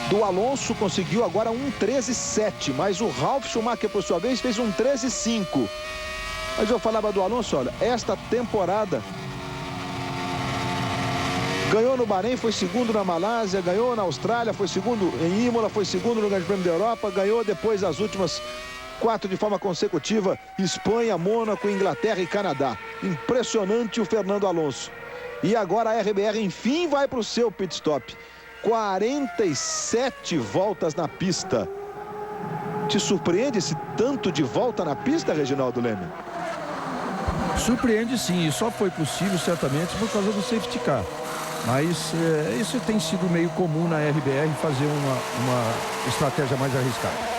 do Alonso. Conseguiu agora 1,13,7, mas o Ralf Schumacher, por sua vez, fez 1,13,5. Mas eu falava do Alonso, olha, esta temporada ganhou no Bahrein, foi segundo na Malásia, ganhou na Austrália, foi segundo em Imola, foi segundo no Grande Prêmio da Europa, ganhou depois as últimas 4 de forma consecutiva, Espanha, Mônaco, Inglaterra e Canadá. Impressionante o Fernando Alonso. E agora a RBR enfim vai para o seu pit stop. 47 voltas na pista. Te surpreende esse tanto de volta na pista, Reginaldo Leme? Surpreende sim, e só foi possível certamente por causa do safety car. Mas isso tem sido meio comum na RBR, fazer uma estratégia mais arriscada.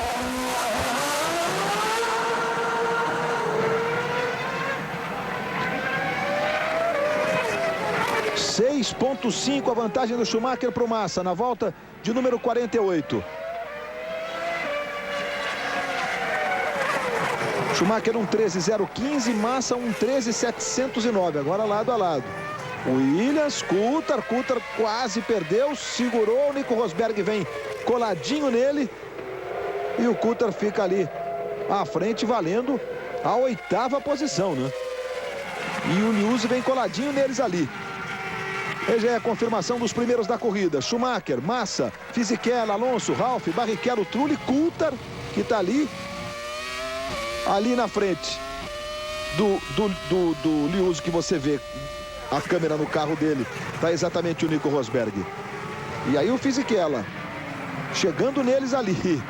.5 a vantagem do Schumacher para o Massa na volta de número 48. Schumacher 1,13,015, Massa 1,13,709, agora lado a lado. Williams, Coulthard quase perdeu, segurou, o Nico Rosberg vem coladinho nele e o Coulthard fica ali à frente, valendo a 8ª posição, né? E o Liuzzi vem coladinho neles ali. Veja aí a confirmação dos primeiros da corrida. Schumacher, Massa, Fisichella, Alonso, Ralf, Barrichello, Trulli, Coulthard, que está ali na frente do Liuzzi, que você vê a câmera no carro dele. Está exatamente o Nico Rosberg. E aí o Fisichella chegando neles ali.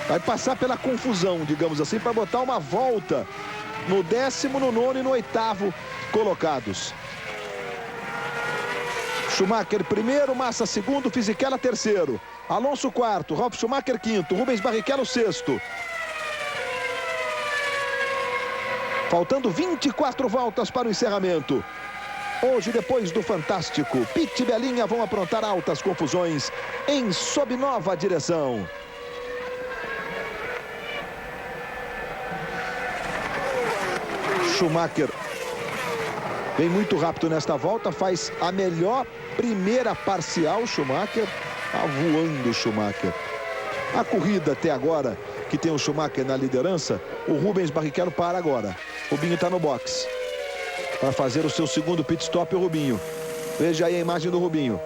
Vai passar pela confusão, digamos assim, para botar uma volta no 10º, no 9º e no 8º colocados. Schumacher primeiro, Massa segundo, Fisichella terceiro, Alonso quarto, Ralf Schumacher quinto, Rubens Barrichello sexto. Faltando 24 voltas para o encerramento. Hoje, depois do Fantástico, Pit e Belinha vão aprontar altas confusões em sob nova direção. Schumacher vem muito rápido nesta volta, faz a melhor primeira parcial. Schumacher, tá voando Schumacher. A corrida até agora, que tem o Schumacher na liderança, o Rubens Barrichello para agora. Rubinho está no box para fazer o seu segundo pit stop, o Rubinho. Veja aí a imagem do Rubinho.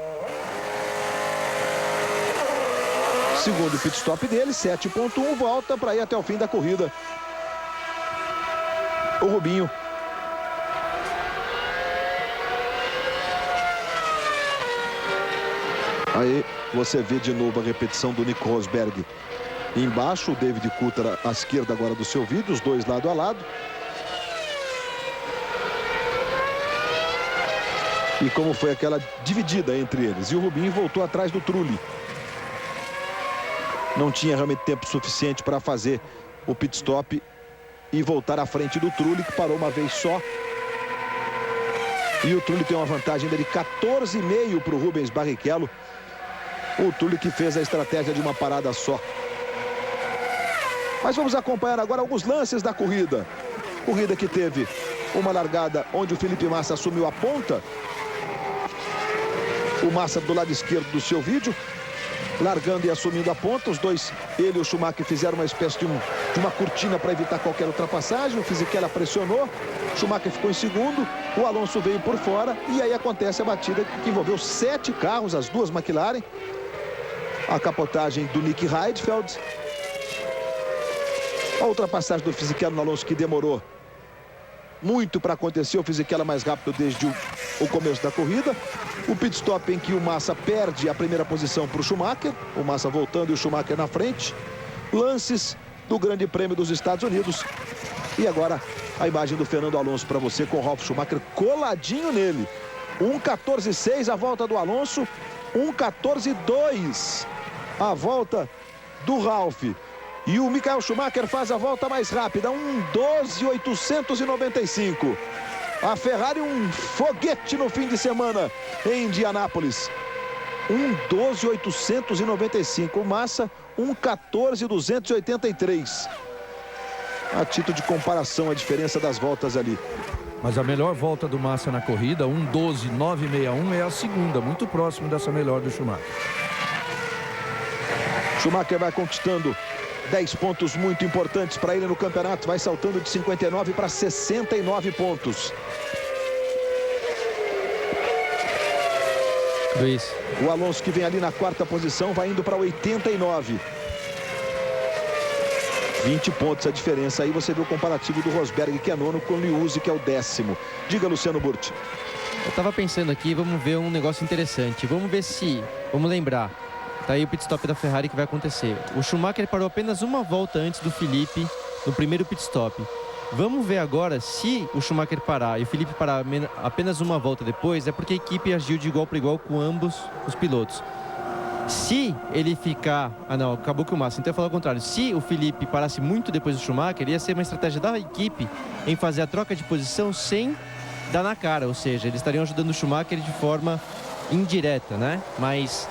Segundo pit stop dele, 7.1, volta para ir até o fim da corrida. O Rubinho. Aí você vê de novo a repetição do Nico Rosberg embaixo, o David Coulthard à esquerda agora do seu vídeo, os dois lado a lado. E como foi aquela dividida entre eles. E o Rubinho voltou atrás do Trulli. Não tinha realmente tempo suficiente para fazer o pit stop e voltar à frente do Trulli, que parou uma vez só. E o Trulli tem uma vantagem de 14,5 para o Rubens Barrichello. O Trulli que fez a estratégia de uma parada só. Mas vamos acompanhar agora alguns lances da corrida. Corrida que teve uma largada onde o Felipe Massa assumiu a ponta. O Massa do lado esquerdo do seu vídeo, largando e assumindo a ponta. Os dois, ele e o Schumacher, fizeram uma espécie de uma cortina para evitar qualquer ultrapassagem. O Fisichella pressionou, o Schumacher ficou em segundo, o Alonso veio por fora e aí acontece a batida que envolveu 7 carros, as duas McLaren. A capotagem do Nick Heidfeld. A ultrapassagem do Fisichella no Alonso, que demorou muito para acontecer. O Fisichella mais rápido desde o começo da corrida. O pit stop em que o Massa perde a primeira posição para o Schumacher. O Massa voltando e o Schumacher na frente. Lances do Grande Prêmio dos Estados Unidos. E agora a imagem do Fernando Alonso para você, com o Ralf Schumacher coladinho nele. 1:14.6 a volta do Alonso. 1:14.2 a volta do Ralf. E o Michael Schumacher faz a volta mais rápida, 1:12.895. A Ferrari um foguete no fim de semana em Indianápolis. 1:12.895. O Massa, 1:14.283. A título de comparação, a diferença das voltas ali. Mas a melhor volta do Massa na corrida, 1:12.961, é a segunda, muito próximo dessa melhor do Schumacher. Schumacher vai conquistando 10 pontos muito importantes para ele no campeonato. Vai saltando de 59 para 69 pontos. Luiz. O Alonso, que vem ali na 4ª posição, vai indo para 89. 20 pontos a diferença. Aí você vê o comparativo do Rosberg, que é nono, com o Liuzzi, que é o 10º. Diga, Luciano Burti. Eu tava pensando aqui, vamos ver um negócio interessante. Vamos ver se... Vamos lembrar. Tá aí o pit stop da Ferrari que vai acontecer. O Schumacher parou apenas uma volta antes do Felipe no primeiro pit stop. Vamos ver agora se o Schumacher parar e o Felipe parar apenas uma volta depois, é porque a equipe agiu de igual para igual com ambos os pilotos. Se ele ficar... Ah, não, acabou que o Massa. Então eu falo ao contrário. Se o Felipe parasse muito depois do Schumacher, ia ser uma estratégia da equipe em fazer a troca de posição sem dar na cara. Ou seja, eles estariam ajudando o Schumacher de forma indireta, né? Mas...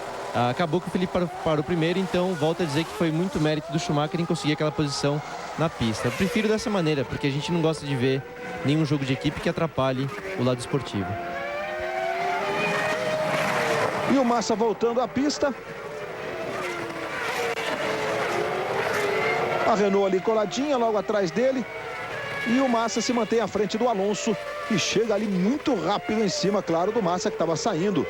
acabou que o Felipe parou primeiro, então volta a dizer que foi muito mérito do Schumacher em conseguir aquela posição na pista. Eu prefiro dessa maneira, porque a gente não gosta de ver nenhum jogo de equipe que atrapalhe o lado esportivo. E o Massa voltando à pista. A Renault ali coladinha, logo atrás dele. E o Massa se mantém à frente do Alonso, que chega ali muito rápido em cima, claro, do Massa, que estava saindo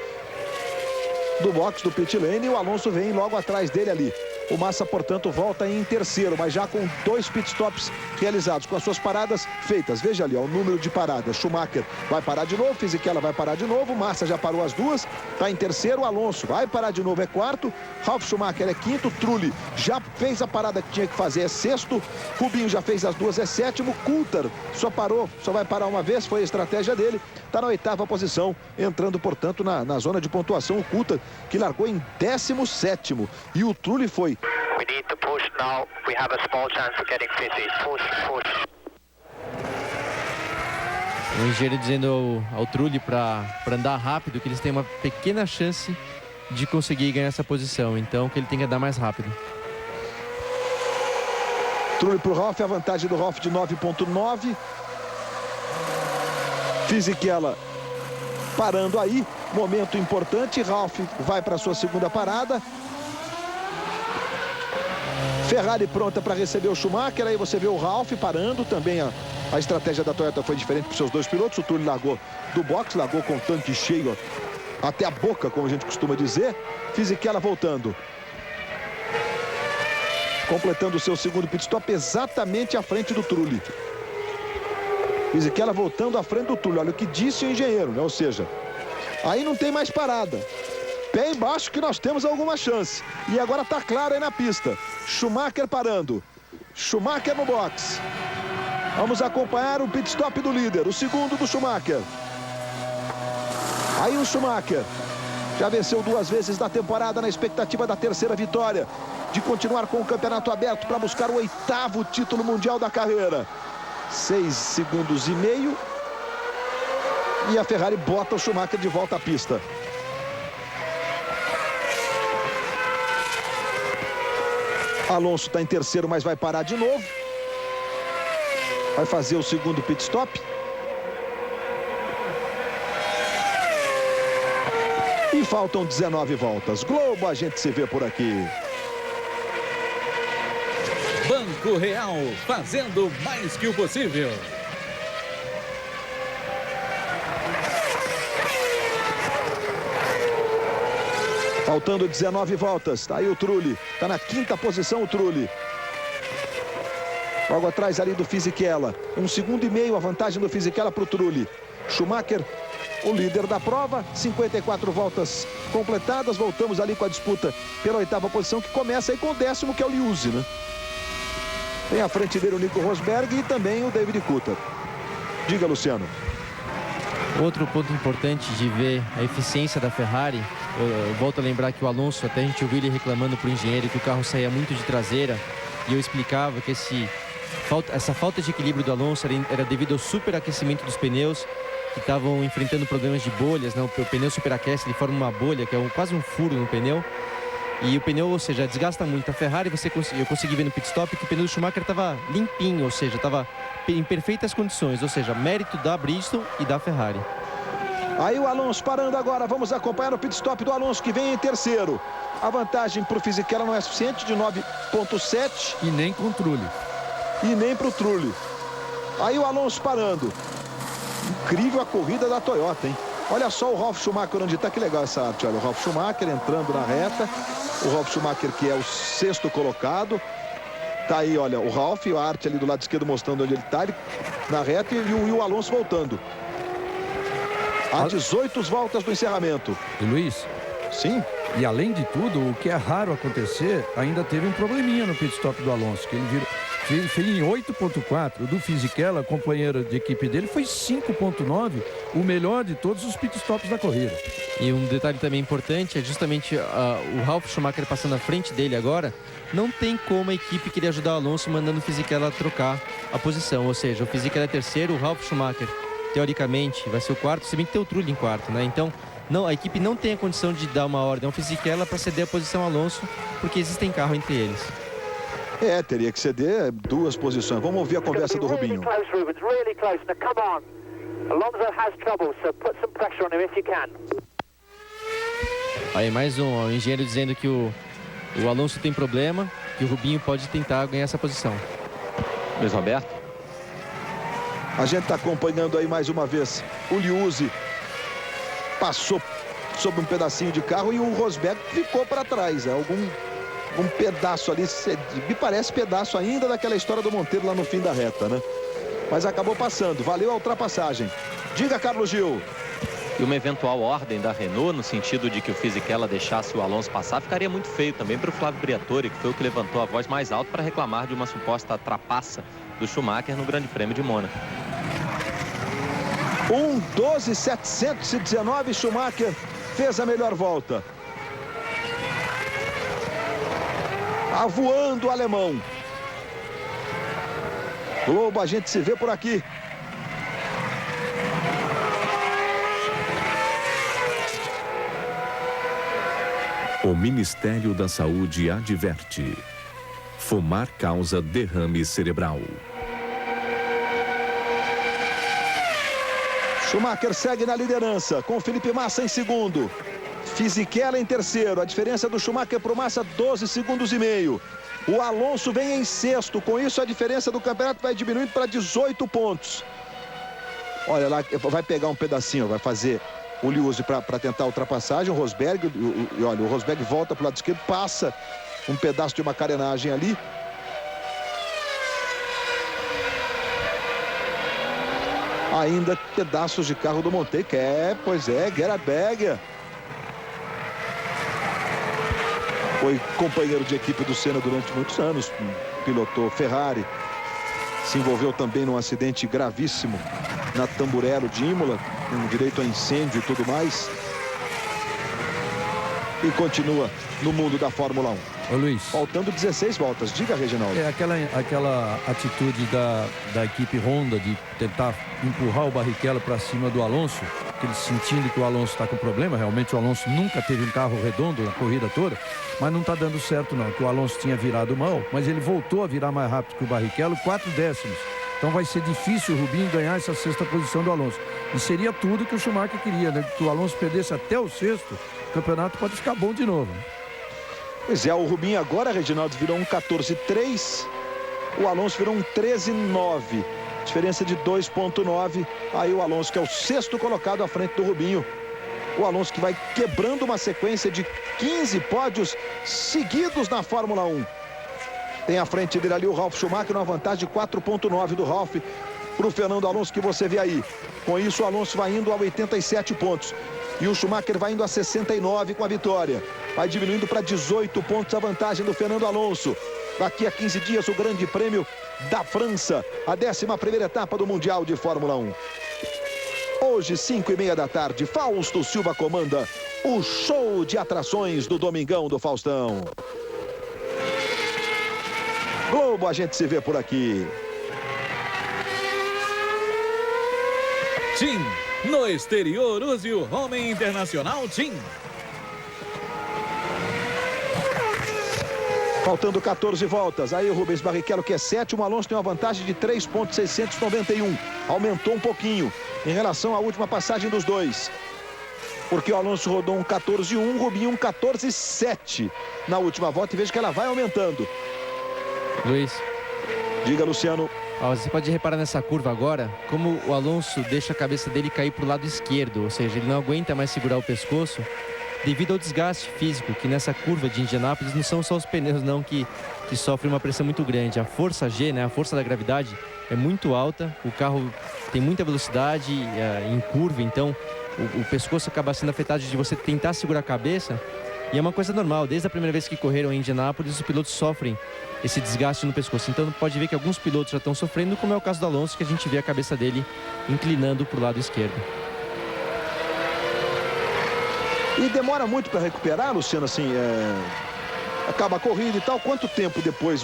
do box do pit lane, e o Alonso vem logo atrás dele ali. O Massa, portanto, volta em terceiro, mas já com 2 pitstops realizados, com as suas paradas feitas. Veja ali, ó, o número de paradas. Schumacher vai parar de novo, Fisichella vai parar de novo, Massa já parou as duas, está em terceiro, Alonso vai parar de novo, é quarto, Ralf Schumacher é quinto, Trulli já fez a parada que tinha que fazer, é sexto, Rubinho já fez as duas, é sétimo, Coulthard só vai parar uma vez, foi a estratégia dele, está na 8ª posição, entrando, portanto, na zona de pontuação, o Coulthard, que largou em 17º, e o Trulli foi. We need to push now. We have a small chance of getting 50. Push, push. O engenheiro dizendo ao Trulli para andar rápido, que eles têm uma pequena chance de conseguir ganhar essa posição. Então, que ele tem que andar mais rápido. Trulli para o Ralf, a vantagem do Ralf de 9.9. Fisichella parando aí. Momento importante. Ralf vai para a sua segunda parada. Ferrari pronta para receber o Schumacher. Aí você vê o Ralf parando. Também a estratégia da Toyota foi diferente para os seus dois pilotos. O Trulli largou do box, largou com o tanque cheio até a boca, como a gente costuma dizer. Fisichella voltando. Completando o seu segundo pit stop exatamente à frente do Trulli. Fisichella voltando à frente do Trulli. Olha o que disse o engenheiro, né? Ou seja, aí não tem mais parada. Pé embaixo que nós temos alguma chance. E agora tá claro aí na pista. Schumacher parando. Schumacher no box. Vamos acompanhar o pit stop do líder. O segundo do Schumacher. Aí o Schumacher. Já venceu 2 vezes na temporada, na expectativa da 3ª vitória. De continuar com o campeonato aberto para buscar o 8º título mundial da carreira. 6 segundos e meio. E a Ferrari bota o Schumacher de volta à pista. Alonso está em terceiro, mas vai parar de novo. Vai fazer o segundo pit stop. E faltam 19 voltas. Globo, a gente se vê por aqui. Banco Real, fazendo mais que o possível. Faltando 19 voltas. Tá aí o Trulli. Tá na 5ª posição o Trulli. Logo atrás ali do Fisichella. 1 segundo e meio a vantagem do Fisichella para o Trulli. Schumacher, o líder da prova. 54 voltas completadas. Voltamos ali com a disputa pela 8ª posição, que começa aí com o 10º, que é o Liuzzi, né? Tem à frente dele o Nico Rosberg e também o David Coulthard. Diga, Luciano. Outro ponto importante de ver a eficiência da Ferrari, eu volto a lembrar que o Alonso, até a gente ouviu ele reclamando para o engenheiro que o carro saía muito de traseira, e eu explicava que essa falta de equilíbrio do Alonso era devido ao superaquecimento dos pneus, que estavam enfrentando problemas de bolhas, né? O pneu superaquece, ele forma uma bolha, que é quase um furo no pneu, e o pneu, ou seja, desgasta muito. A Ferrari, eu consegui ver no pit stop que o pneu do Schumacher estava limpinho, ou seja, estava em perfeitas condições, ou seja, mérito da Bridgestone e da Ferrari. Aí o Alonso parando agora. Vamos acompanhar o pit stop do Alonso, que vem em terceiro. A vantagem para o Fisichella não é suficiente, de 9,7. E nem com o Trulli. E nem para o Trulli. Aí o Alonso parando. Incrível a corrida da Toyota, hein? Olha só o Ralf Schumacher onde está. Que legal essa arte. Olha, o Ralf Schumacher entrando na reta. O Ralf Schumacher, que é o 6º colocado. Tá aí, olha, o Ralf, a arte ali do lado esquerdo mostrando onde ele está, na reta, e o Alonso voltando. Há 18 voltas do encerramento. E Luiz? Sim. E além de tudo, o que é raro acontecer, ainda teve um probleminha no pit stop do Alonso, que ele fez em 8,4. Do Fisichella, companheiro de equipe dele, foi 5,9, o melhor de todos os pit stops da corrida. E um detalhe também importante é justamente o Ralf Schumacher passando à frente dele agora. Não tem como a equipe querer ajudar o Alonso mandando o Fisichella trocar a posição. Ou seja, o Fisichella é terceiro, o Ralf Schumacher, teoricamente, vai ser o 4, se bem que tem o Trulli em 4, né? Então, não, a equipe não tem a condição de dar uma ordem ao Fisichella para ceder a posição ao Alonso, porque existem carro entre eles. Teria que ceder 2 posições. Vamos ouvir a conversa do Rubinho. Aí mais um engenheiro dizendo que o Alonso tem problema, que o Rubinho pode tentar ganhar essa posição. Luiz Roberto. A gente está acompanhando aí mais uma vez o Liuzzi. Passou sobre um pedacinho de carro e o Rosberg ficou para trás. Um pedaço ali, me parece pedaço ainda daquela história do Monteiro lá no fim da reta, né? Mas acabou passando, valeu a ultrapassagem. Diga, Carlos Gil. E uma eventual ordem da Renault, no sentido de que o Fisichella deixasse o Alonso passar, ficaria muito feio também para o Flávio Briatore, que foi o que levantou a voz mais alta para reclamar de uma suposta trapaça do Schumacher no Grande Prêmio de Mônaco. 1:12.719, Schumacher fez a melhor volta. Voando o alemão. Globo, a gente se vê por aqui. O Ministério da Saúde adverte: fumar causa derrame cerebral. Schumacher segue na liderança, com Felipe Massa em segundo. Fisichella em terceiro. A diferença do Schumacher para o Massa, 12 segundos e meio. O Alonso vem em sexto. Com isso, a diferença do campeonato vai diminuindo para 18 pontos. Olha lá, vai pegar um pedacinho, vai fazer o Liuzzi para tentar a ultrapassagem. O Rosberg, olha, o Rosberg volta para o lado esquerdo, passa um pedaço de uma carenagem ali. Ainda pedaços de carro do Montei, pois é, Gerhard Berger. Foi companheiro de equipe do Senna durante muitos anos, pilotou Ferrari, se envolveu também num acidente gravíssimo na Tamburello de Imola, com direito a incêndio e tudo mais. E continua no mundo da Fórmula 1. Ô Luiz, faltando 16 voltas, diga, Reginaldo. Aquela atitude da equipe Honda de tentar empurrar o Barrichello para cima do Alonso, ele sentindo que o Alonso está com problema. Realmente o Alonso nunca teve um carro redondo na corrida toda, mas não está dando certo não, que o Alonso tinha virado mal, mas ele voltou a virar mais rápido que o Barrichello, 4 décimos. Então vai ser difícil o Rubinho ganhar essa sexta posição do Alonso. E seria tudo que o Schumacher queria, né? Que o Alonso perdesse até o sexto, o campeonato pode ficar bom de novo. Pois é, o Rubinho agora, Reginaldo, virou um 14,3. O Alonso virou um 13,9. Diferença de 2,9. Aí o Alonso, que é o sexto colocado à frente do Rubinho. O Alonso que vai quebrando uma sequência de 15 pódios seguidos na Fórmula 1. Tem à frente dele ali o Ralf Schumacher, uma vantagem de 4,9 do Ralf para o Fernando Alonso, que você vê aí. Com isso, o Alonso vai indo a 87 pontos. E o Schumacher vai indo a 69 com a vitória. Vai diminuindo para 18 pontos a vantagem do Fernando Alonso. Daqui a 15 dias, o Grande Prêmio da França. A 11ª etapa do Mundial de Fórmula 1. Hoje, 5h30 da tarde, Fausto Silva comanda o show de atrações do Domingão do Faustão. Globo, a gente se vê por aqui. TIM. No exterior, use o Home Internacional TIM. Faltando 14 voltas. Aí o Rubens Barrichello, que é sétimo. O Alonso tem uma vantagem de 3,691. Aumentou um pouquinho em relação à última passagem dos dois. Porque o Alonso rodou um 14,1, o Rubinho um 14,7 na última volta. E veja que ela vai aumentando. Luiz. Diga, Luciano. Você pode reparar nessa curva agora, como o Alonso deixa a cabeça dele cair para o lado esquerdo. Ou seja, ele não aguenta mais segurar o pescoço devido ao desgaste físico, que nessa curva de Indianápolis não são só os pneus não que sofrem uma pressão muito grande. A força G, né, a força da gravidade é muito alta, o carro tem muita velocidade em curva, então o pescoço acaba sendo afetado de você tentar segurar a cabeça. E é uma coisa normal, desde a primeira vez que correram em Indianápolis, os pilotos sofrem esse desgaste no pescoço. Então pode ver que alguns pilotos já estão sofrendo, como é o caso do Alonso, que a gente vê a cabeça dele inclinando para o lado esquerdo. E demora muito para recuperar, Luciano, assim, acaba a corrida e tal. Quanto tempo depois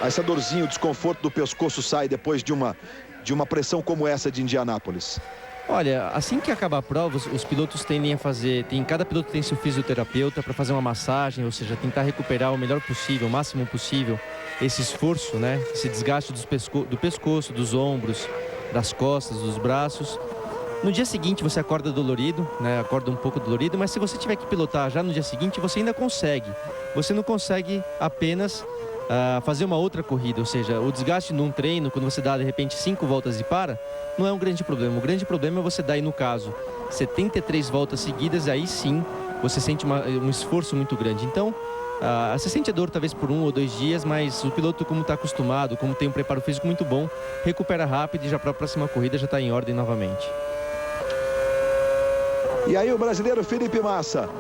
essa dorzinha, o desconforto do pescoço sai depois de uma pressão como essa de Indianápolis? Olha, assim que acaba a prova, os pilotos tendem a fazer... Cada piloto tem seu fisioterapeuta para fazer uma massagem, ou seja, tentar recuperar o melhor possível, o máximo possível, esse esforço, né? Esse desgaste do pescoço, dos ombros, das costas, dos braços. No dia seguinte você acorda dolorido, né? Acorda um pouco dolorido, mas se você tiver que pilotar já no dia seguinte, você ainda consegue. Você não consegue apenas fazer uma outra corrida, ou seja, o desgaste num treino, quando você dá de repente 5 voltas e para, não é um grande problema. O grande problema é você dar aí, no caso, 73 voltas seguidas, aí sim você sente um esforço muito grande. Então, você sente a dor talvez por 1 ou 2 dias, mas o piloto, como está acostumado, como tem um preparo físico muito bom, recupera rápido e já para a próxima corrida já está em ordem novamente. E aí o brasileiro Felipe Massa,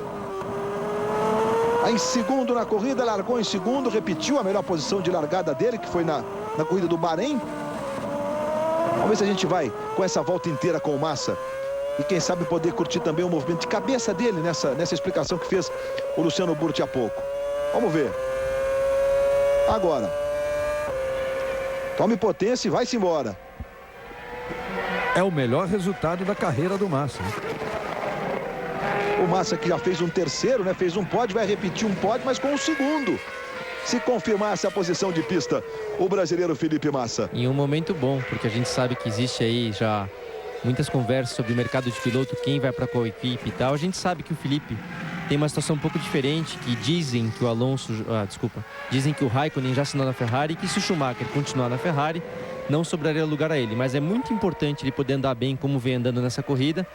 em segundo na corrida, largou em segundo, repetiu a melhor posição de largada dele, que foi na corrida do Bahrein. Vamos ver se a gente vai com essa volta inteira com o Massa e quem sabe poder curtir também o movimento de cabeça dele nessa explicação que fez o Luciano Burti há pouco. Vamos ver. Agora. Tome potência e vai-se embora. É o melhor resultado da carreira do Massa. O Massa, que já fez um terceiro, né? Fez um pódio, vai repetir um pódio, mas com um segundo. Se confirmar essa posição de pista, o brasileiro Felipe Massa. Em um momento bom, porque a gente sabe que existe aí já muitas conversas sobre o mercado de piloto, quem vai para qual equipe e tal. A gente sabe que o Felipe tem uma situação um pouco diferente, que dizem que o dizem que o Raikkonen já assinou na Ferrari e que se o Schumacher continuar na Ferrari, não sobraria lugar a ele. Mas é muito importante ele poder andar bem como vem andando nessa corrida,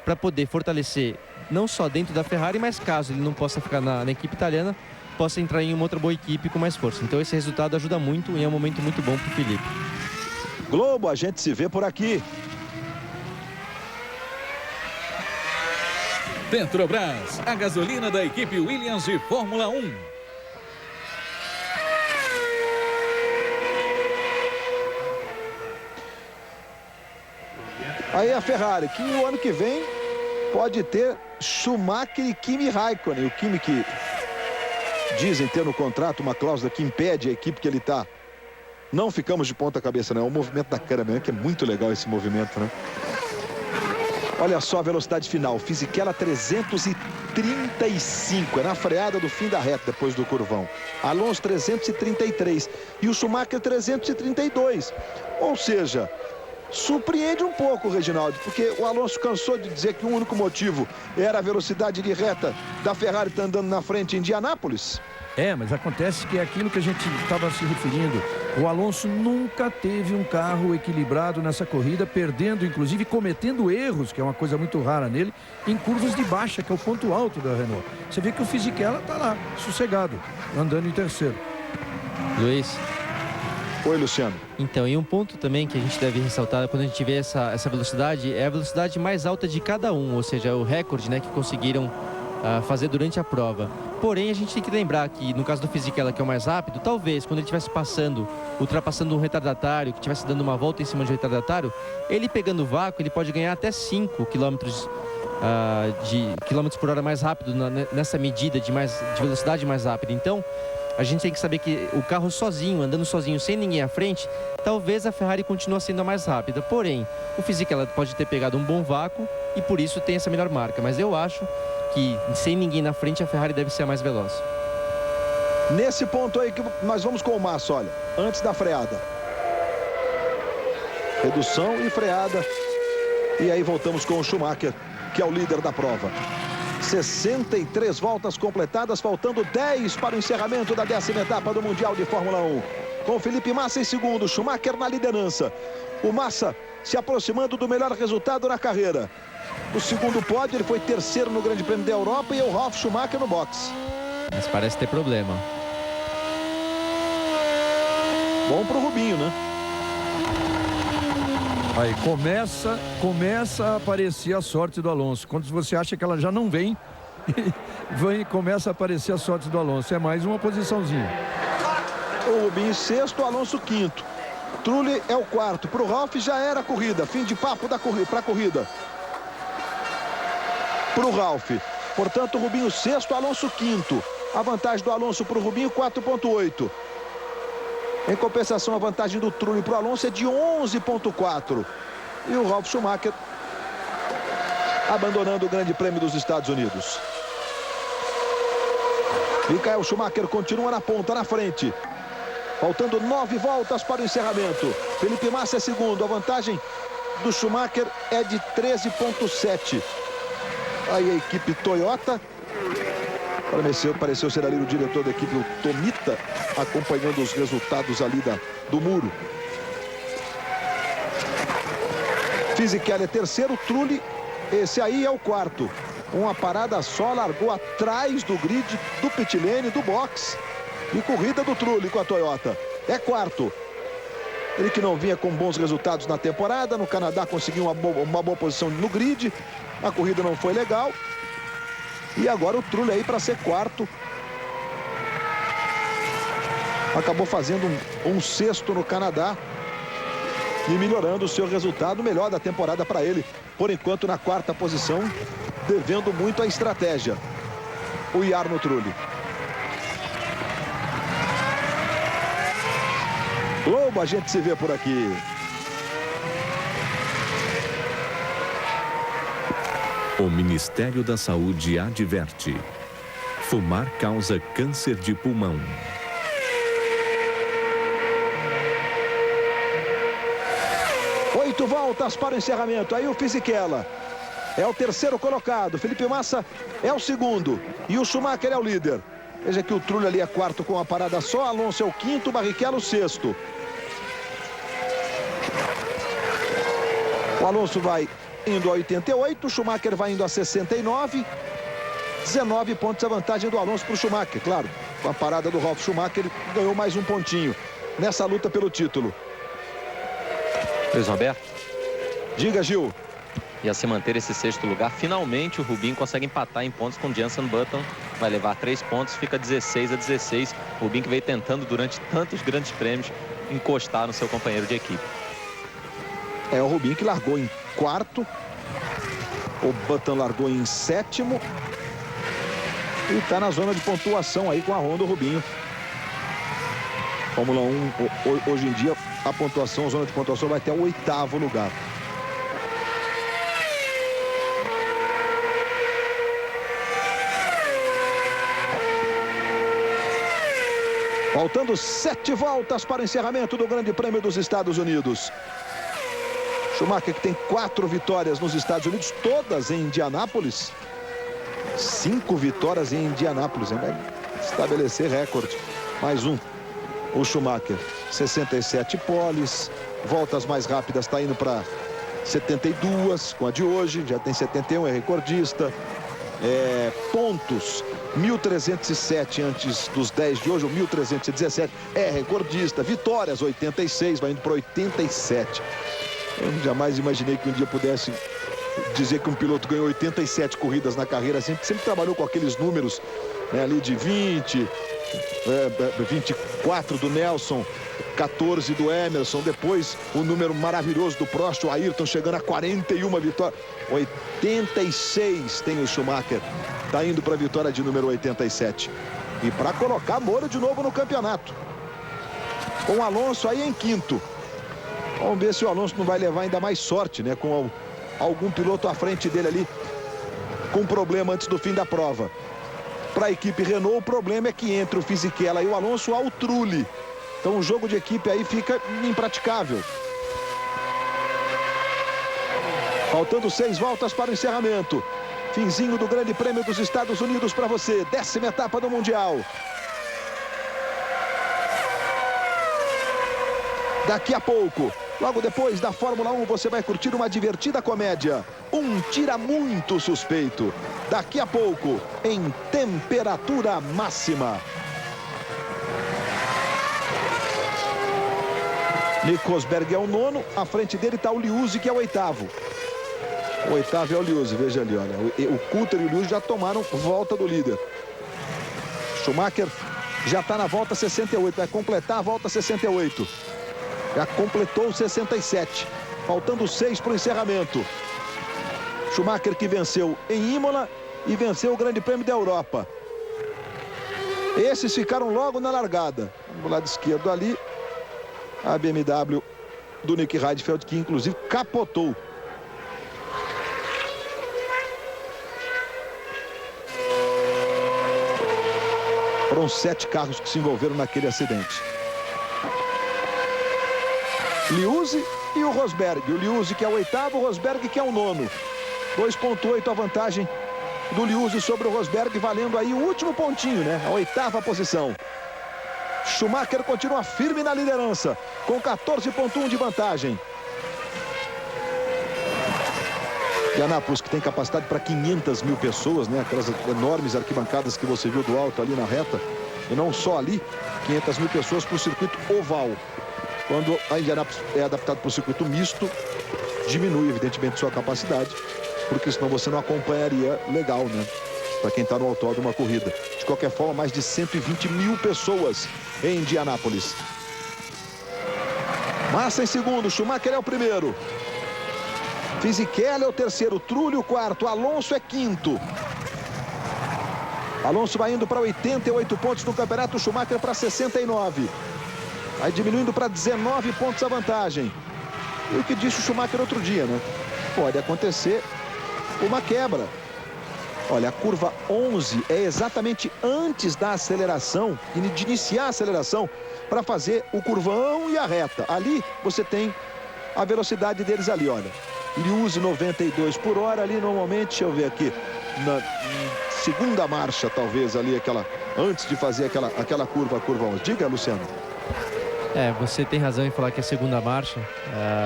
para poder fortalecer não só dentro da Ferrari, mas caso ele não possa ficar na equipe italiana, possa entrar em uma outra boa equipe com mais força. Então esse resultado ajuda muito e é um momento muito bom para o Felipe. Globo, a gente se vê por aqui. Petrobras, a gasolina da equipe Williams de Fórmula 1. Aí a Ferrari, que o ano que vem pode ter Schumacher e Kimi Raikkonen. O Kimi que dizem ter no contrato uma cláusula que impede a equipe que ele está. Não ficamos de ponta cabeça, não. É o movimento da câmera, que é muito legal esse movimento, né? Olha só a velocidade final. Fisichella 335. É na freada do fim da reta, depois do curvão. Alonso 333. E o Schumacher 332. Ou seja, surpreende um pouco, Reginaldo, porque o Alonso cansou de dizer que o único motivo era a velocidade de reta da Ferrari tá andando na frente em Indianápolis. Mas acontece que é aquilo que a gente estava se referindo. O Alonso nunca teve um carro equilibrado nessa corrida, perdendo, inclusive cometendo erros, que é uma coisa muito rara nele, em curvas de baixa, que é o ponto alto da Renault. Você vê que o Fisichella está lá, sossegado, andando em terceiro. Luiz. Oi, Luciano. Então, e um ponto também que a gente deve ressaltar quando a gente vê essa velocidade, é a velocidade mais alta de cada um, ou seja, o recorde, né, que conseguiram fazer durante a prova. Porém, a gente tem que lembrar que, no caso do Fisichella, que é o mais rápido, talvez, quando ele estivesse ultrapassando um retardatário, que estivesse dando uma volta em cima de um retardatário, ele pegando o vácuo, ele pode ganhar até 5 quilômetros por hora mais rápido nessa medida de velocidade mais rápida. Então, a gente tem que saber que o carro sozinho, andando sozinho, sem ninguém à frente, talvez a Ferrari continue sendo a mais rápida. Porém, o Fisichella pode ter pegado um bom vácuo e por isso tem essa melhor marca. Mas eu acho que sem ninguém na frente, a Ferrari deve ser a mais veloz. Nesse ponto aí que nós vamos com o Massa, olha, antes da freada. Redução e freada. E aí voltamos com o Schumacher, que é o líder da prova. 63 voltas completadas, faltando 10 para o encerramento da 10ª etapa do Mundial de Fórmula 1. Com Felipe Massa em segundo, Schumacher na liderança. O Massa se aproximando do melhor resultado na carreira. No segundo pódio, ele foi terceiro no Grande Prêmio da Europa e o Ralf Schumacher no boxe. Mas parece ter problema. Bom pro Rubinho, né? Aí começa a aparecer a sorte do Alonso. Quando você acha que ela já não vem, começa a aparecer a sorte do Alonso. É mais uma posiçãozinha. O Rubinho sexto, o Alonso quinto. Trulli é o quarto. Pro Ralf já era a corrida. Fim de papo para a corrida. Pro Ralf. Portanto, o Rubinho sexto, Alonso quinto. A vantagem do Alonso pro Rubinho 4,8. Em compensação, a vantagem do Trulli para o Alonso é de 11,4. E o Ralf Schumacher abandonando o Grande Prêmio dos Estados Unidos. Michael Schumacher continua na ponta, na frente. Faltando 9 voltas para o encerramento. Felipe Massa é segundo. A vantagem do Schumacher é de 13,7. Aí a equipe Toyota. Pareceu ser ali o diretor da equipe, o Tomita, acompanhando os resultados ali do muro. Fisichella é terceiro, Trulli, esse aí é o quarto. Uma parada só, largou atrás do grid, do pit lane, do box. E corrida do Trulli com a Toyota. É quarto. Ele que não vinha com bons resultados na temporada, no Canadá conseguiu uma boa posição no grid. A corrida não foi legal. E agora o Trulli aí para ser quarto. Acabou fazendo um sexto no Canadá. E melhorando o seu resultado, melhor da temporada para ele. Por enquanto na quarta posição, devendo muito à estratégia. O Jarno Trulli. Globo, a gente se vê por aqui. O Ministério da Saúde adverte: fumar causa câncer de pulmão. 8 voltas para o encerramento. Aí o Fisichella é o terceiro colocado. Felipe Massa é o segundo. E o Schumacher é o líder. Veja que o Trulli ali é quarto com uma parada só. Alonso é o quinto, Barrichello o sexto. O Alonso vai indo a 88, o Schumacher vai indo a 69. 19 pontos a vantagem do Alonso para o Schumacher. Claro, com a parada do Ralf Schumacher, ele ganhou mais um pontinho nessa luta pelo título. Luiz Roberto. Diga, Gil. E a se manter esse sexto lugar, finalmente o Rubinho consegue empatar em pontos com Jenson Button. Vai levar 3 pontos, fica 16-16. Rubinho que veio tentando durante tantos grandes prêmios encostar no seu companheiro de equipe. É o Rubinho que largou em quarto. O Button largou em sétimo. E está na zona de pontuação aí com a Honda, o Rubinho. Fórmula 1, hoje em dia, a pontuação, a zona de pontuação vai até o 8º lugar. Faltando 7 voltas para o encerramento do Grande Prêmio dos Estados Unidos. Schumacher, que tem 4 vitórias nos Estados Unidos, todas em Indianápolis. 5 vitórias em Indianápolis, hein? Vai estabelecer recorde. Mais um. O Schumacher, 67 poles. Voltas mais rápidas, está indo para 72 com a de hoje. Já tem 71, é recordista. Pontos, 1.307 antes dos 10 de hoje, ou 1.317, é recordista. Vitórias, 86, vai indo para 87. Eu jamais imaginei que um dia pudesse dizer que um piloto ganhou 87 corridas na carreira. Sempre trabalhou com aqueles números, né, ali de 20, 24 do Nelson, 14 do Emerson. Depois o número maravilhoso do Prost, o Ayrton, chegando a 41 vitórias. 86 tem o Schumacher. Está indo para a vitória de número 87. E para colocar Moura de novo no campeonato. Com o Alonso aí em quinto. Vamos ver se o Alonso não vai levar ainda mais sorte, né? Com algum piloto à frente dele ali com problema antes do fim da prova. Para a equipe Renault, o problema é que entre o Fisichella e o Alonso há o Trulli. Então o jogo de equipe aí fica impraticável. Faltando 6 voltas para o encerramento. Finzinho do Grande Prêmio dos Estados Unidos para você. 10ª etapa do Mundial. Daqui a pouco, logo depois da Fórmula 1, você vai curtir uma divertida comédia. Um tira muito suspeito. Daqui a pouco, em temperatura máxima. Nico Rosberg é o 9º, à frente dele está o Liuzzi, que é o 8º. O 8º é o Liuzzi, veja ali, olha. O Coulter e o Liuzzi já tomaram volta do líder. Schumacher já está na volta 68, vai completar a volta 68. Já completou 67. Faltando 6 para o encerramento. Schumacher que venceu em Imola e venceu o Grande Prêmio da Europa. Esses ficaram logo na largada. Do lado esquerdo ali, a BMW do Nick Heidfeld, que inclusive capotou. Foram 7 carros que se envolveram naquele acidente. Liuzzi e o Rosberg. O Liuzzi que é o 8º, o Rosberg que é o 9º. 2,8 a vantagem do Liuzzi sobre o Rosberg, valendo aí o último pontinho, né? A 8ª posição. Schumacher continua firme na liderança, com 14,1 de vantagem. Indianápolis, que tem capacidade para 500 mil pessoas, né? Aquelas enormes arquibancadas que você viu do alto ali na reta. E não só ali, 500 mil pessoas para o circuito oval. Quando a Indianápolis é adaptado para o circuito misto, diminui, evidentemente, sua capacidade, porque senão você não acompanharia legal, né? Para quem está no autódromo uma corrida. De qualquer forma, mais de 120 mil pessoas em Indianápolis. Massa em segundo, Schumacher é o primeiro. Fisichella é o terceiro, Trulli o quarto, Alonso é quinto. Alonso vai indo para 88 pontos no campeonato, Schumacher para 69. Vai diminuindo para 19 pontos a vantagem. E o que disse o Schumacher outro dia, né? Pode acontecer uma quebra. Olha, a curva 11 é exatamente antes da aceleração, de iniciar a aceleração, para fazer o curvão e a reta. Ali você tem a velocidade deles ali, olha. Ele use 92 por hora ali normalmente, deixa eu ver aqui, na segunda marcha talvez ali, antes de fazer aquela curva 11. Diga, Luciano. Você tem razão em falar que a segunda marcha,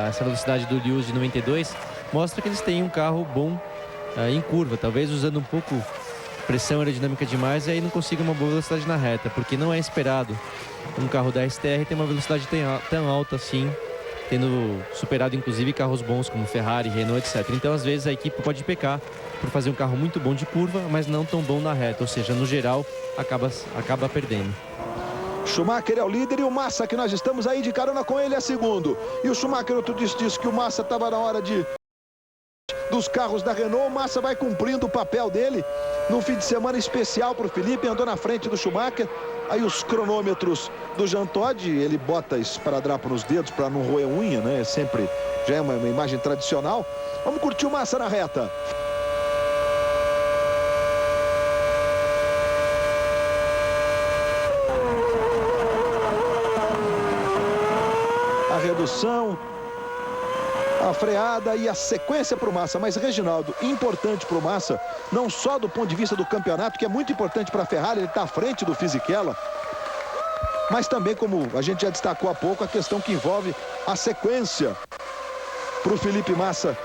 essa velocidade do Liuzzi de 92, mostra que eles têm um carro bom em curva, talvez usando um pouco pressão aerodinâmica demais e aí não consiga uma boa velocidade na reta, porque não é esperado um carro da STR ter uma velocidade tão alta assim, tendo superado inclusive carros bons como Ferrari, Renault, etc. Então às vezes a equipe pode pecar por fazer um carro muito bom de curva, mas não tão bom na reta, ou seja, no geral acaba perdendo. Schumacher é o líder e o Massa, que nós estamos aí de carona com ele, é segundo. E o Schumacher outro dia disse que o Massa estava na hora dos carros da Renault. O Massa vai cumprindo o papel dele num fim de semana especial para o Felipe, andou na frente do Schumacher. Aí os cronômetros do Jean Todt, ele bota esparadrapo nos dedos para não roer unha, né? Sempre já é uma imagem tradicional. Vamos curtir o Massa na reta. A redução, a freada e a sequência para o Massa. Mas, Reginaldo, importante para o Massa, não só do ponto de vista do campeonato, que é muito importante para a Ferrari, ele está à frente do Fisichella, mas também, como a gente já destacou há pouco, a questão que envolve a sequência para o Felipe Massa,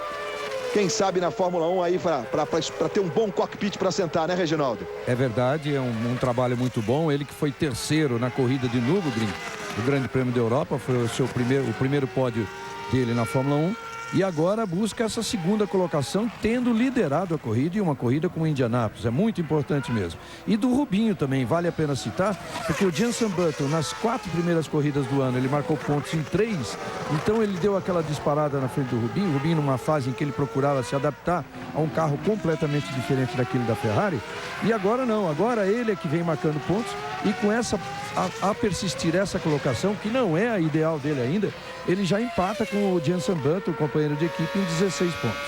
quem sabe na Fórmula 1 aí para ter um bom cockpit para sentar, né, Reginaldo? É verdade, é um trabalho muito bom. Ele que foi terceiro na corrida de Nürburgring, o Grande Prêmio da Europa, foi o primeiro pódio dele na Fórmula 1. E agora busca essa segunda colocação, tendo liderado a corrida, e uma corrida como Indianápolis. É muito importante mesmo. E do Rubinho também, vale a pena citar, porque o Jenson Button, nas 4 primeiras corridas do ano, ele marcou pontos em 3. Então ele deu aquela disparada na frente do Rubinho. O Rubinho numa fase em que ele procurava se adaptar a um carro completamente diferente daquele da Ferrari. E agora não, agora ele é que vem marcando pontos. E com a persistir essa colocação, que não é a ideal dele ainda, ele já empata com o Jenson Button, o companheiro de equipe, em 16 pontos.